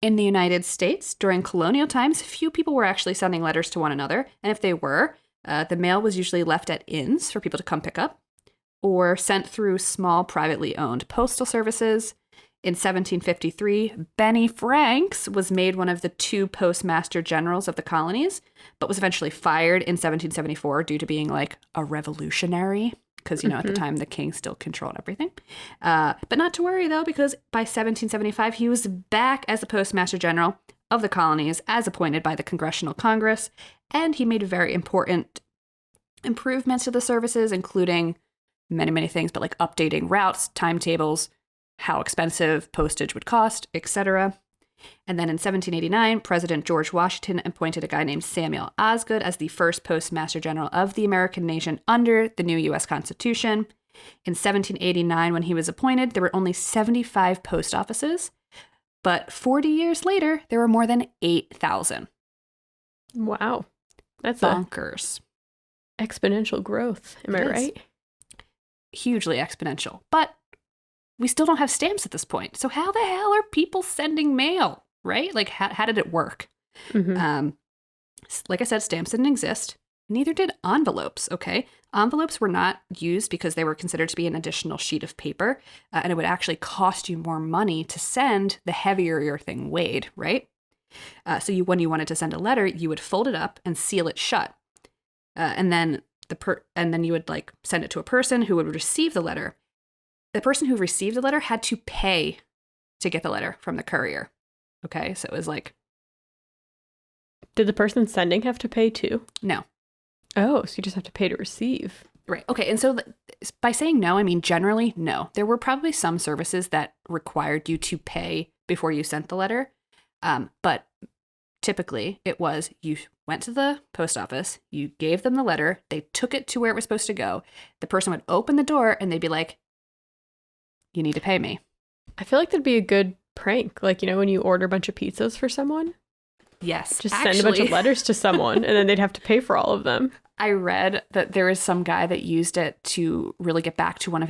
In the United States, during colonial times, few people were actually sending letters to one another. And if they were, the mail was usually left at inns for people to come pick up or sent through small privately owned postal services. In 1753, Benny Franks was made one of the 2 postmaster generals of the colonies, but was eventually fired in 1774 due to being like a revolutionary. Because, at the time, the king still controlled everything. But not to worry, though, because by 1775, he was back as the postmaster general of the colonies as appointed by the Congressional Congress. And he made very important improvements to the services, including many, many things, but like updating routes, timetables, how expensive postage would cost, etc. And then in 1789, President George Washington appointed a guy named Samuel Osgood as the first postmaster general of the American nation under the new U.S. Constitution. In 1789, when he was appointed, there were only 75 post offices, but 40 years later, there were more than 8,000. Wow. That's bonkers. Exponential growth. Am I right? Hugely exponential. But we still don't have stamps at this point. So how the hell are people sending mail, right? Like, how did it work? Like I said, stamps didn't exist. Neither did envelopes, okay? Envelopes were not used because they were considered to be an additional sheet of paper, and it would actually cost you more money to send the heavier your thing weighed, right? So when you wanted to send a letter, you would fold it up and seal it shut. And then you would like send it to a person who would receive the letter. The person who received the letter had to pay to get the letter from the courier. Okay, so it was like... Did the person sending have to pay too? No. Oh, so you just have to pay to receive. Right. Okay, and so by saying no, I mean generally no. There were probably some services that required you to pay before you sent the letter. But typically it was you went to the post office, you gave them the letter, they took it to where it was supposed to go. The person would open the door and they'd be like, you need to pay me. I feel like that'd be a good prank. Like, when you order a bunch of pizzas for someone? Yes. Just send a bunch of letters to someone and then they'd have to pay for all of them. I read that there is some guy that used it to really get back to one of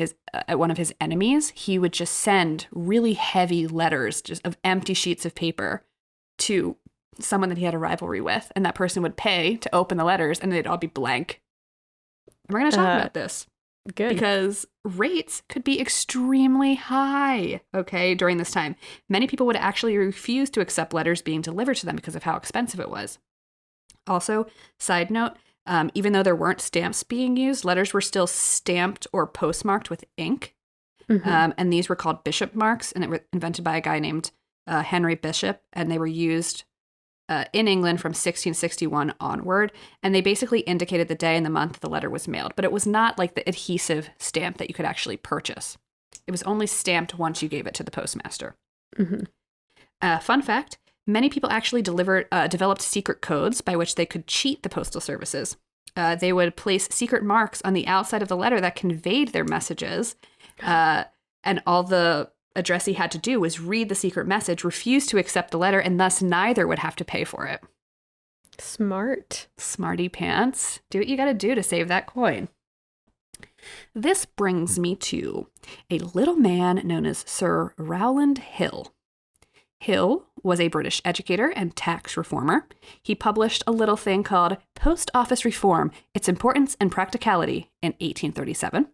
his enemies. He would just send really heavy letters just of empty sheets of paper to someone that he had a rivalry with. And that person would pay to open the letters and they'd all be blank. And we're going to talk about this. Good. Because rates could be extremely high, okay, during this time. Many people would actually refuse to accept letters being delivered to them because of how expensive it was. Also, side note, even though there weren't stamps being used, letters were still stamped or postmarked with ink. And these were called bishop marks, and it was invented by a guy named Henry Bishop, and they were used in England from 1661 onward, and they basically indicated the day and the month the letter was mailed, but it was not like the adhesive stamp that you could actually purchase. It was only stamped once you gave it to the postmaster. Fun fact, many people actually developed secret codes by which they could cheat the postal services. They would place secret marks on the outside of the letter that conveyed their messages, and all the addressee had to do was read the secret message, refuse to accept the letter, and thus neither would have to pay for it. Smart. Smarty pants. Do what you gotta do to save that coin. This brings me to a little man known as Sir Rowland Hill. Hill was a British educator and tax reformer. He published a little thing called Post Office Reform, Its Importance and Practicality in 1837,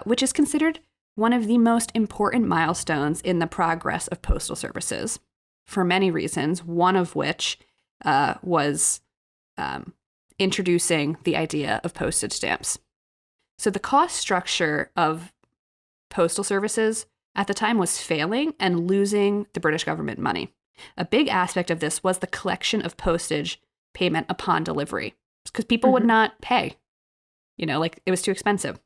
which is considered one of the most important milestones in the progress of postal services, for many reasons, one of which was introducing the idea of postage stamps. So the cost structure of postal services at the time was failing and losing the British government money. A big aspect of this was the collection of postage payment upon delivery, because people would not pay. Like it was too expensive.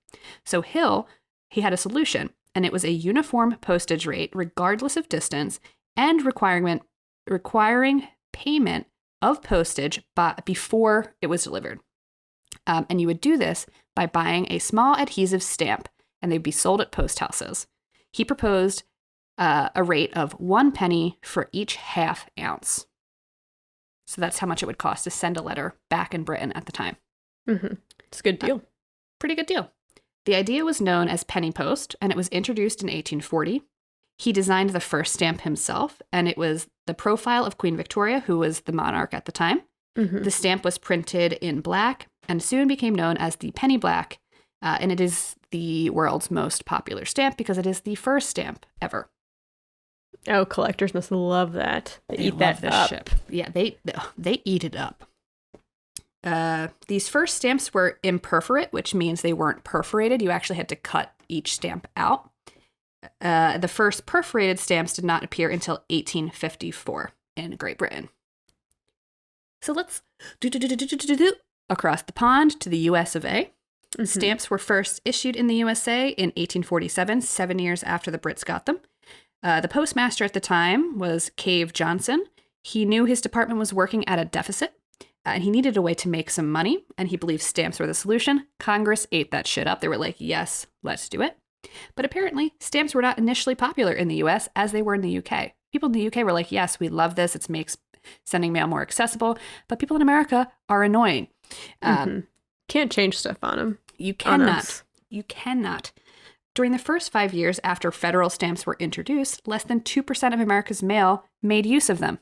So Hill, he had a solution, and it was a uniform postage rate regardless of distance and requiring payment of postage before it was delivered. And you would do this by buying a small adhesive stamp, and they'd be sold at post houses. He proposed a rate of 1 penny for each half ounce. So that's how much it would cost to send a letter back in Britain at the time. It's a good deal. Pretty good deal. The idea was known as penny post, and it was introduced in 1840. He designed the first stamp himself, and it was the profile of Queen Victoria, who was the monarch at the time. Mm-hmm. The stamp was printed in black and soon became known as the penny black, and it is the world's most popular stamp because it is the first stamp ever. Oh, collectors must love that. They eat love that this up. ship. Yeah, they eat it up. These first stamps were imperforate, which means they weren't perforated. You actually had to cut each stamp out. The first perforated stamps did not appear until 1854 in Great Britain. So let's do across the pond to the US of A. Mm-hmm. Stamps were first issued in the USA in 1847, 7 years after the Brits got them. The postmaster at the time was Cave Johnson. He knew his department was working at a deficit, and he needed a way to make some money, and he believed stamps were the solution. Congress ate that shit up. They were like, yes, let's do it. But apparently, stamps were not initially popular in the US as they were in the UK. People in the UK were like, yes, we love this. It makes sending mail more accessible. But people in America are annoying. Can't change stuff on them. You cannot. You cannot. During the first 5 years after federal stamps were introduced, less than 2% of America's mail made use of them.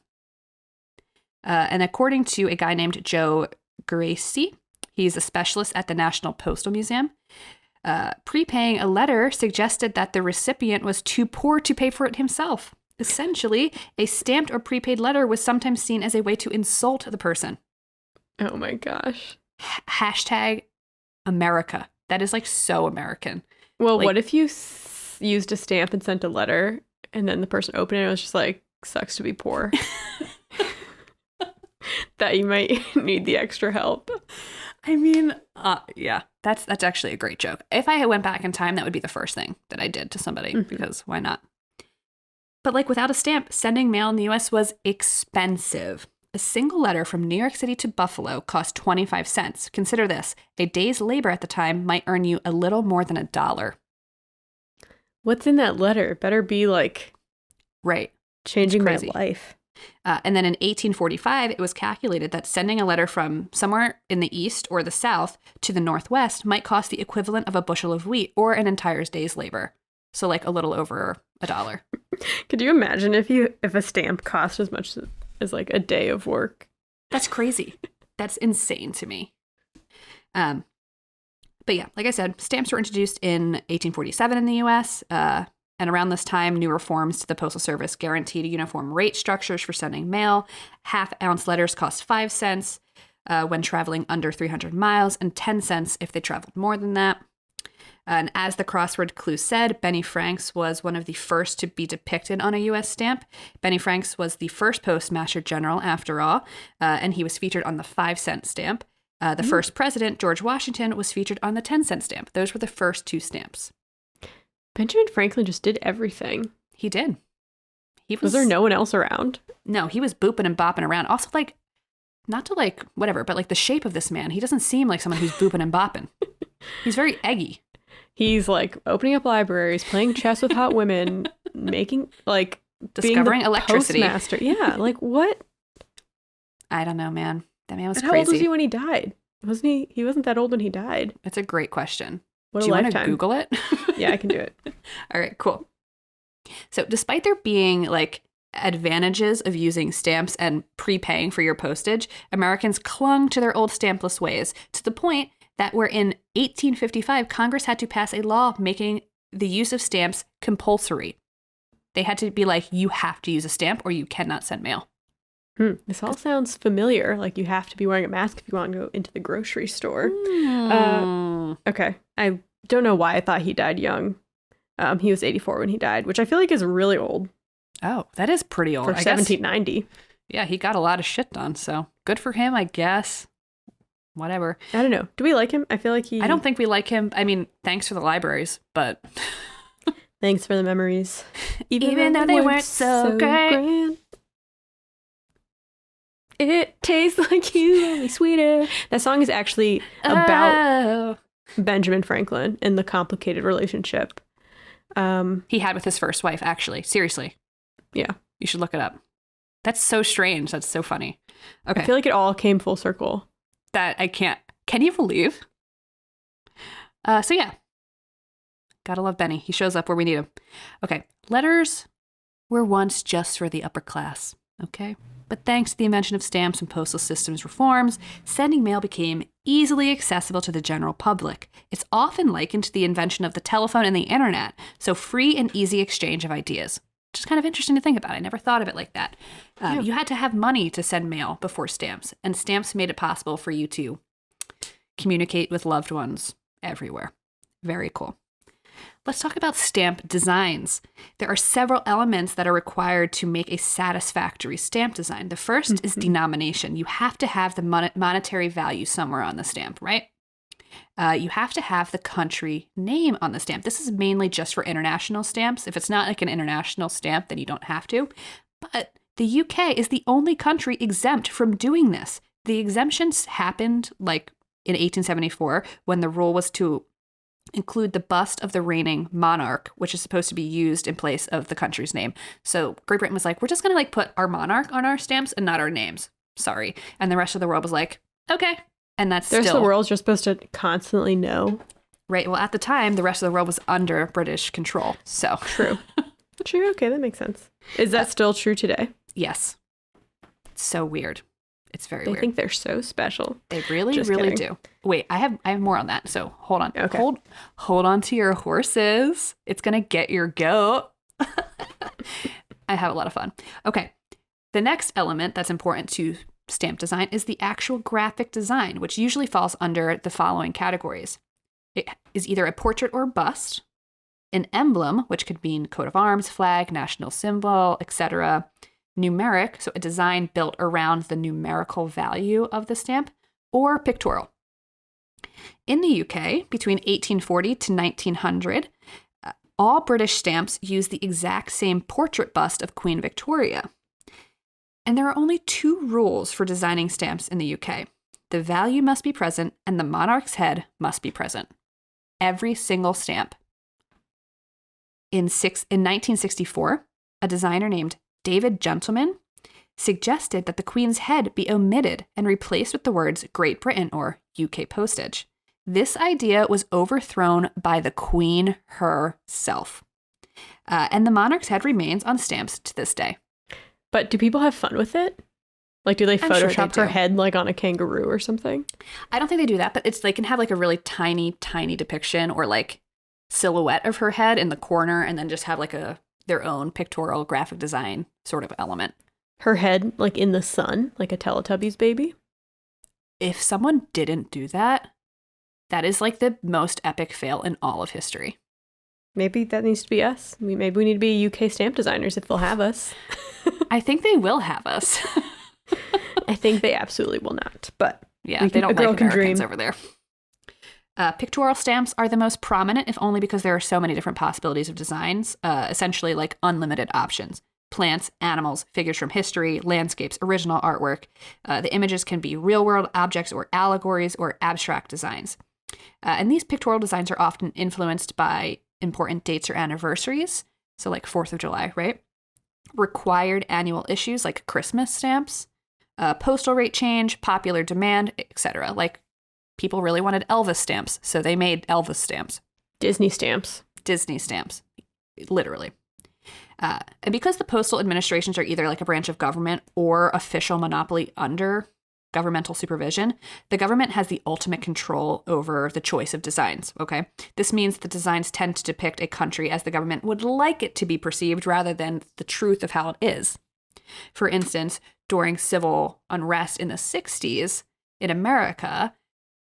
And according to a guy named Joe Gracie, he's a specialist at the National Postal Museum, prepaying a letter suggested that the recipient was too poor to pay for it himself. Essentially, a stamped or prepaid letter was sometimes seen as a way to insult the person. Oh my gosh. Hashtag America. That is like so American. Well, Like- what if you used a stamp and sent a letter and then the person opened it and was just like, sucks to be poor? That you might need the extra help. I mean, yeah, that's actually a great joke. If I went back in time, that would be the first thing that I did to somebody, because why not? But like without a stamp, sending mail in the US was expensive. A single letter from New York City to Buffalo cost 25 cents. Consider this. A day's labor at the time might earn you a little more than $1. What's in that letter? It better be like Right. changing my crazy. life. And then in 1845, it was calculated that sending a letter from somewhere in the east or the south to the northwest might cost the equivalent of a bushel of wheat or an entire day's labor. So like a little over $1. Could you imagine if a stamp cost as much as like a day of work? That's crazy. That's insane to me. But yeah, like I said, stamps were introduced in 1847 in the US. And around this time, new reforms to the Postal Service guaranteed uniform rate structures for sending mail. Half-ounce letters cost 5 cents when traveling under 300 miles and 10 cents if they traveled more than that. And as the crossword clue said, Benny Franks was one of the first to be depicted on a U.S. stamp. Benny Franks was the first postmaster general, after all, and he was featured on the 5-cent stamp. The first president, George Washington, was featured on the 10-cent stamp. Those were the first two stamps. Benjamin Franklin just did everything. He did. Was there no one else around? No, he was booping and bopping around. Also, like, not to like, whatever, but like the shape of this man, he doesn't seem like someone who's booping and bopping. He's very eggy. He's like opening up libraries, playing chess with hot women, making like Discovering being the electricity. Postmaster. Yeah, like what? I don't know, man. That man was And crazy. how old was he when he died? Wasn't he? He wasn't that old when he died. That's a great question. What Do a you want to lifetime. Google it? Yeah, I can do it. All right, cool. So despite there being like advantages of using stamps and prepaying for your postage, Americans clung to their old stampless ways to the point that where in 1855, Congress had to pass a law making the use of stamps compulsory. They had to be like, you have to use a stamp or you cannot send mail. This all sounds familiar. Like you have to be wearing a mask if you want to go into the grocery store. Okay. I don't know why I thought he died young. He was 84 when he died, which I feel like is really old Oh, that is pretty old. for I guess, 1790. yeah, he got a lot of shit done, so good for him, I guess. Whatever. I don't know. Do we like him? I feel like I don't think we like him. I mean, thanks for the libraries, but Thanks for the memories. Even though they weren't so great. grand. It tastes like you, only sweeter. That song is actually about Oh. Benjamin Franklin and the complicated relationship. He had with his first wife, actually. Seriously. Yeah. You should look it up. That's so strange. That's so funny. Okay. I feel like it all came full circle. That I can't. Can you believe? So yeah. Gotta love Benny. He shows up where we need him. Okay, letters were once just for the upper class, okay? But thanks to the invention of stamps and postal systems reforms, sending mail became easily accessible to the general public. It's often likened to the invention of the telephone and the internet, so free and easy exchange of ideas. Just kind of interesting to think about. I never thought of it like that. You had to have money to send mail before stamps, and stamps made it possible for you to communicate with loved ones everywhere. Very cool. Let's talk about stamp designs. There are several elements that are required to make a satisfactory stamp design. The first is denomination. You have to have the monetary value somewhere on the stamp, right? You have to have the country name on the stamp. This is mainly just for international stamps. If it's not like an international stamp, then you don't have to. But the UK is the only country exempt from doing this. The exemptions happened like in 1874 when the rule was to include the bust of the reigning monarch, which is supposed to be used in place of the country's name. So Great Britain was like, we're just going to like put our monarch on our stamps and not our names. Sorry. And the rest of the world was like, okay. And that's the rest still... of the world's just supposed to constantly know. Right. Well, at the time, the rest of the world was under British control. So True. True. Okay, that makes sense. Is that still true today? Yes. It's so weird. It's very They weird. think they're so special. They really, Just really kidding. do. Wait, I have more on that. So hold on. Okay. Hold on to your horses. It's gonna get your goat. I have a lot of fun. Okay. The next element that's important to stamp design is the actual graphic design, which usually falls under the following categories. It is either a portrait or bust, an emblem, which could mean coat of arms, flag, national symbol, etc. Numeric, so a design built around the numerical value of the stamp, or pictorial. In the UK, between 1840 to 1900, all British stamps use the exact same portrait bust of Queen Victoria. And there are only 2 rules for designing stamps in the UK. The value must be present and the monarch's head must be present. Every single stamp. In 1964, a designer named David Gentleman suggested that the Queen's head be omitted and replaced with the words Great Britain or UK postage. This idea was overthrown by the Queen herself. And the monarch's head remains on stamps to this day. But do people have fun with it? Like, do they I'm sure Photoshop they her do. head like on a kangaroo or something? I don't think they do that, but they can have like a really tiny, tiny depiction or like silhouette of her head in the corner and then just have like their own pictorial graphic design sort of element. Her head like in the sun, like a Teletubbies baby? If someone didn't do that, that is like the most epic fail in all of history. Maybe that needs to be us. Maybe we need to be UK stamp designers if they'll have us. I think they will have us. I think they absolutely will not, but Yeah, they don't a girl like can Americans dream. over there. Pictorial stamps are the most prominent, if only because there are so many different possibilities of designs, essentially like unlimited options. Plants, animals, figures from history, landscapes, original artwork. The images can be real-world objects or allegories or abstract designs. And these pictorial designs are often influenced by important dates or anniversaries, so like 4th of July, right? Required annual issues like Christmas stamps, postal rate change, popular demand, etc. Like people really wanted Elvis stamps, so they made Elvis stamps. Disney stamps. Disney stamps, literally. And because the postal administrations are either like a branch of government or official monopoly under governmental supervision, the government has the ultimate control over the choice of designs, okay? This means the designs tend to depict a country as the government would like it to be perceived rather than the truth of how it is. For instance, during civil unrest in the 60s in America,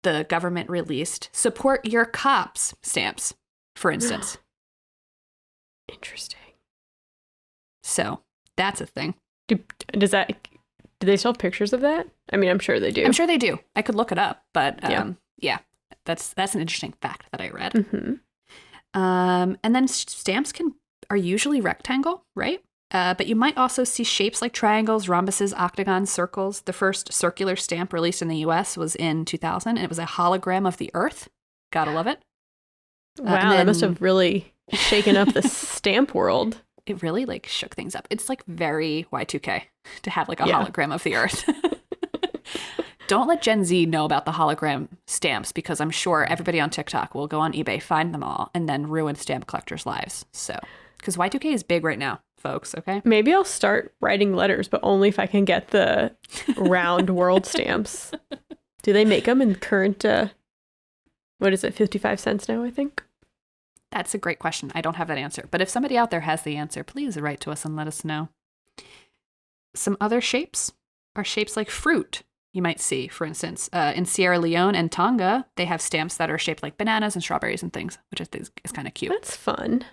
the government released "Support Your Cops" stamps, for instance. Interesting. So that's a thing. Do they still have pictures of that? I mean, I'm sure they do. I'm sure they do. I could look it up, but Yeah. that's an interesting fact that I read. Mm-hmm. And then stamps are usually rectangle, right? But you might also see shapes like triangles, rhombuses, octagons, circles. The first circular stamp released in the U.S. was in 2000, and it was a hologram of the Earth. Gotta love it. Wow, that must have really shaken up the stamp world. It really like shook things up. It's like very Y2K to have like a Yeah. hologram of the Earth. Don't let Gen Z know about the hologram stamps because I'm sure everybody on TikTok will go on eBay, find them all, and then ruin stamp collectors' lives. So, because Y2K is big right now, folks, okay? Maybe I'll start writing letters, but only if I can get the round world stamps. Do they make them in current, what is it, 55 cents now, I think? That's a great question. I don't have that answer. But if somebody out there has the answer, please write to us and let us know. Some other shapes are shapes like fruit you might see. For instance, in Sierra Leone and Tonga, they have stamps that are shaped like bananas and strawberries and things, which I think is kind of cute. That's fun.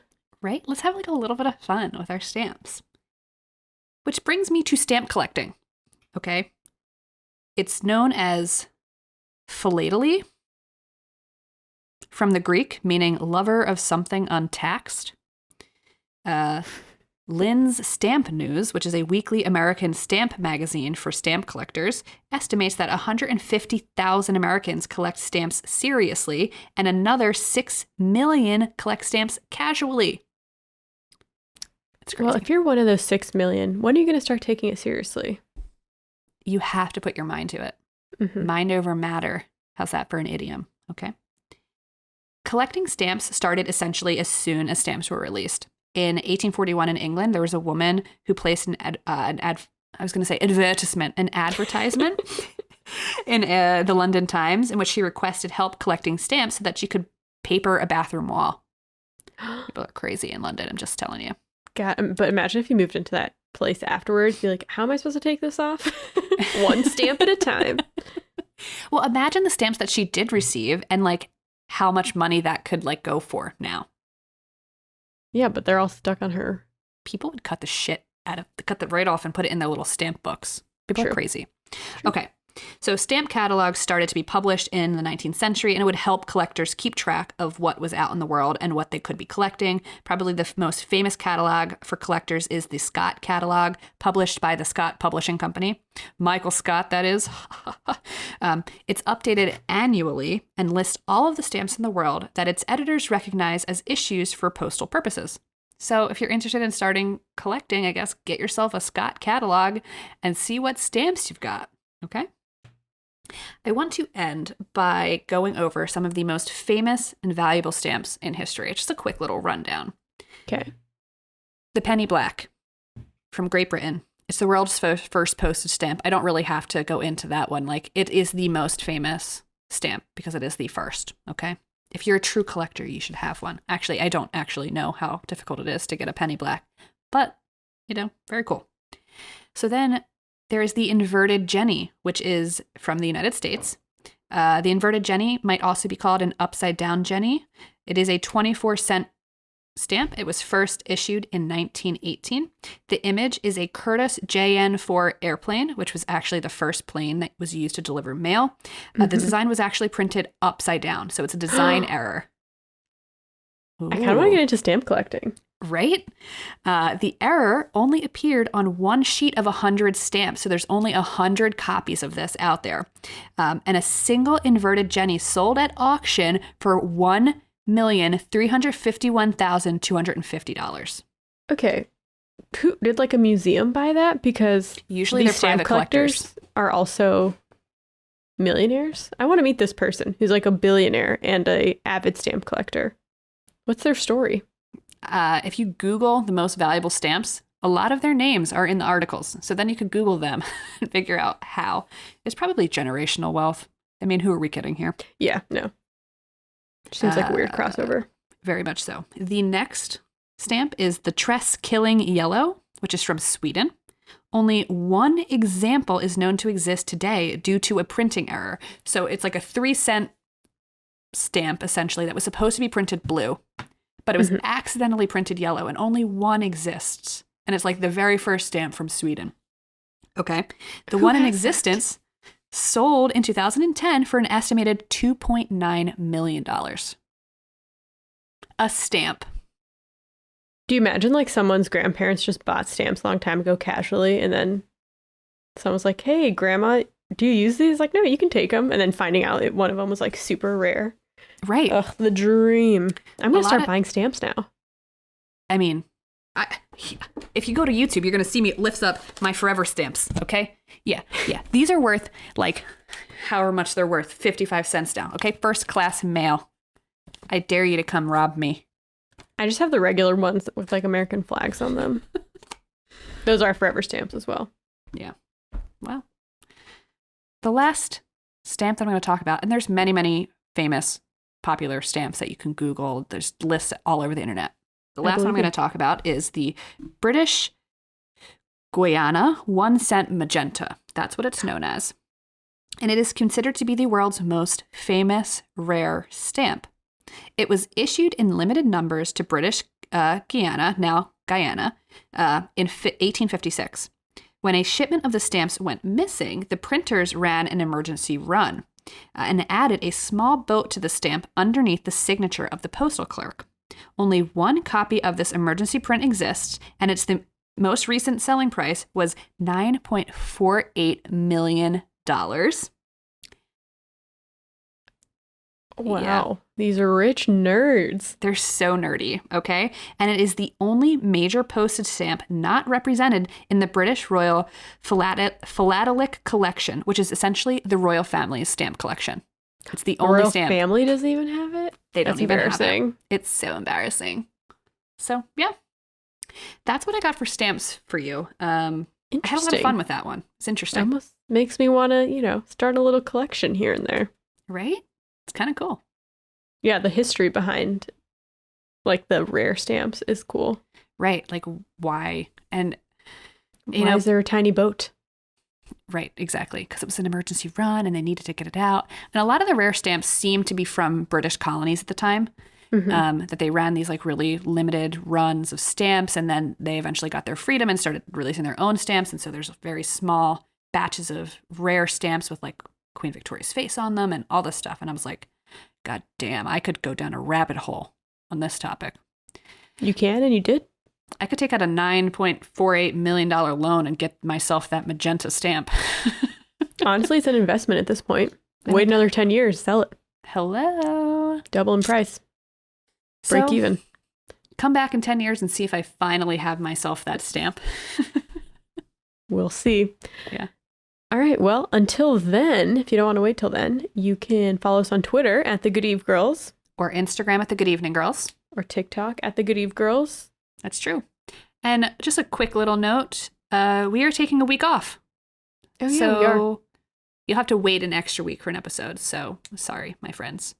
Right? Let's have like a little bit of fun with our stamps. Which brings me to stamp collecting. Okay? It's known as philately, from the Greek, meaning lover of something untaxed. Lynn's Stamp News, which is a weekly American stamp magazine for stamp collectors, estimates that 150,000 Americans collect stamps seriously, and another 6 million collect stamps casually. It's crazy. Well, if you're one of those 6 million, when are you going to start taking it seriously? You have to put your mind to it. Mm-hmm. Mind over matter. How's that for an idiom? Okay. Collecting stamps started essentially as soon as stamps were released. In 1841 in England, there was a woman who placed an advertisement in the London Times in which she requested help collecting stamps so that she could paper a bathroom wall. People are crazy in London, I'm just telling you. God, but imagine if you moved into that place afterwards, be like, how am I supposed to take this off? One stamp at a time. Well, imagine the stamps that she did receive and like how much money that could like go for now. Yeah, but they're all stuck on her. People would cut the right off and put it in their little stamp books. People are crazy. True. Okay. So stamp catalogs started to be published in the 19th century, and it would help collectors keep track of what was out in the world and what they could be collecting. Probably the most famous catalog for collectors is the Scott catalog, published by the Scott Publishing Company. Michael Scott, that is. It's updated annually and lists all of the stamps in the world that its editors recognize as issues for postal purposes. So if you're interested in starting collecting, I guess get yourself a Scott catalog and see what stamps you've got. Okay? I want to end by going over some of the most famous and valuable stamps in history. Just a quick little rundown. Okay. The penny black from Great Britain. It's the world's first postage stamp. I don't really have to go into that one. Like, it is the most famous stamp because it is the first, okay? If you're a true collector, you should have one. Actually, I don't actually know how difficult it is to get a penny black, but, very cool. So then there is the inverted Jenny, which is from the United States. The inverted Jenny might also be called an upside down Jenny. It is a 24-cent stamp. It was first issued in 1918. The image is a Curtiss JN-4 airplane, which was actually the first plane that was used to deliver mail. The design was actually printed upside down, so it's a design error. Ooh. I kind of want to get into stamp collecting. Right? The error only appeared on one sheet of 100 stamps, so there's only 100 copies of this out there. And a single inverted Jenny sold at auction for $1,351,250. Okay. Who did like a museum buy that? Because usually they're private collectors are also millionaires. I want to meet this person who's like a billionaire and a avid stamp collector. What's their story? If you Google the most valuable stamps, a lot of their names are in the articles. So then you could Google them and figure out how. It's probably generational wealth. I mean, who are we kidding here? Yeah, no. Seems like a weird crossover. Very much so. The next stamp is the Tress Killing Yellow, which is from Sweden. Only one example is known to exist today due to a printing error. So it's like a 3-cent stamp, essentially, that was supposed to be printed blue. But it was accidentally printed yellow, and only one exists. And it's like the very first stamp from Sweden. Okay. The one in existence sold in 2010 for an estimated $2.9 million. A stamp. Do you imagine like someone's grandparents just bought stamps a long time ago casually, and then someone's like, hey, grandma, do you use these? Like, no, you can take them. And then finding out one of them was like super rare. Right. Ugh, the dream. I'm going to start buying stamps now. I mean, if you go to YouTube, you're going to see me, it lifts up my forever stamps. Okay. Yeah. These are worth like however much they're worth, 55 cents now. Okay. First class mail. I dare you to come rob me. I just have the regular ones with like American flags on them. Those are forever stamps as well. Yeah. Well, the last stamp that I'm going to talk about, and there's many, many famous popular stamps that you can Google. There's lists all over the internet. The last one I'm going to talk about is the British Guiana 1 cent magenta. That's what it's known as. And it is considered to be the world's most famous rare stamp. It was issued in limited numbers to British Guiana, now Guyana, in 1856. When a shipment of the stamps went missing, the printers ran an emergency run and added a small boat to the stamp underneath the signature of the postal clerk. Only one copy of this emergency print exists, and its the most recent selling price was $9.48 million. Wow. Yeah. These are rich nerds. They're so nerdy, okay? And it is the only major postage stamp not represented in the British Royal Philatelic Collection, which is essentially the royal family's stamp collection. It's the only royal stamp. Family doesn't even have it? They don't That's even embarrassing. have it. It's so embarrassing. So, yeah. That's what I got for stamps for you. I had a lot of fun with that one. It's interesting. Almost makes me want to, start a little collection here and there. Right? It's kind of cool. Yeah, the history behind like the rare stamps is cool. Right. Like why? And why is there a tiny boat? Right, exactly. Because it was an emergency run and they needed to get it out. And a lot of the rare stamps seem to be from British colonies at the time. That they ran these like really limited runs of stamps, and then they eventually got their freedom and started releasing their own stamps. And so there's very small batches of rare stamps with like Queen Victoria's face on them and all this stuff. And I was like, God damn, I could go down a rabbit hole on this topic. You can, and you did. I could take out a $9.48 million loan and get myself that magenta stamp. Honestly, it's an investment at this point. Wait another 10 years, sell it. Hello. Double in price. Break So, even. Come back in 10 years and see if I finally have myself that stamp. We'll see. Yeah. All right. Well, until then, if you don't want to wait till then, you can follow us on Twitter at The Good Eve Girls. Or Instagram at The Good Evening Girls. Or TikTok at The Good Eve Girls. That's true. And just a quick little note, we are taking a week off. Oh, yeah, so we are. You'll have to wait an extra week for an episode. So sorry, my friends.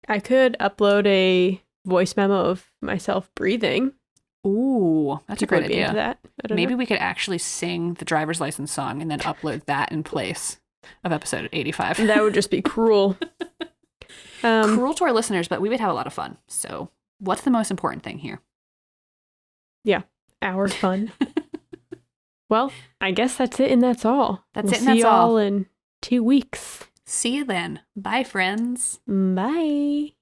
I could upload a voice memo of myself breathing. Ooh, that's a great People would be into idea. that. Maybe we could actually sing the driver's license song and then upload that in place of episode 85. That would just be cruel. Cruel to our listeners, but we would have a lot of fun. So what's the most important thing here? Yeah, our fun. Well, I guess that's it and that's all. That's we'll it and that's see all. y'all in 2 weeks. See you then. Bye, friends. Bye.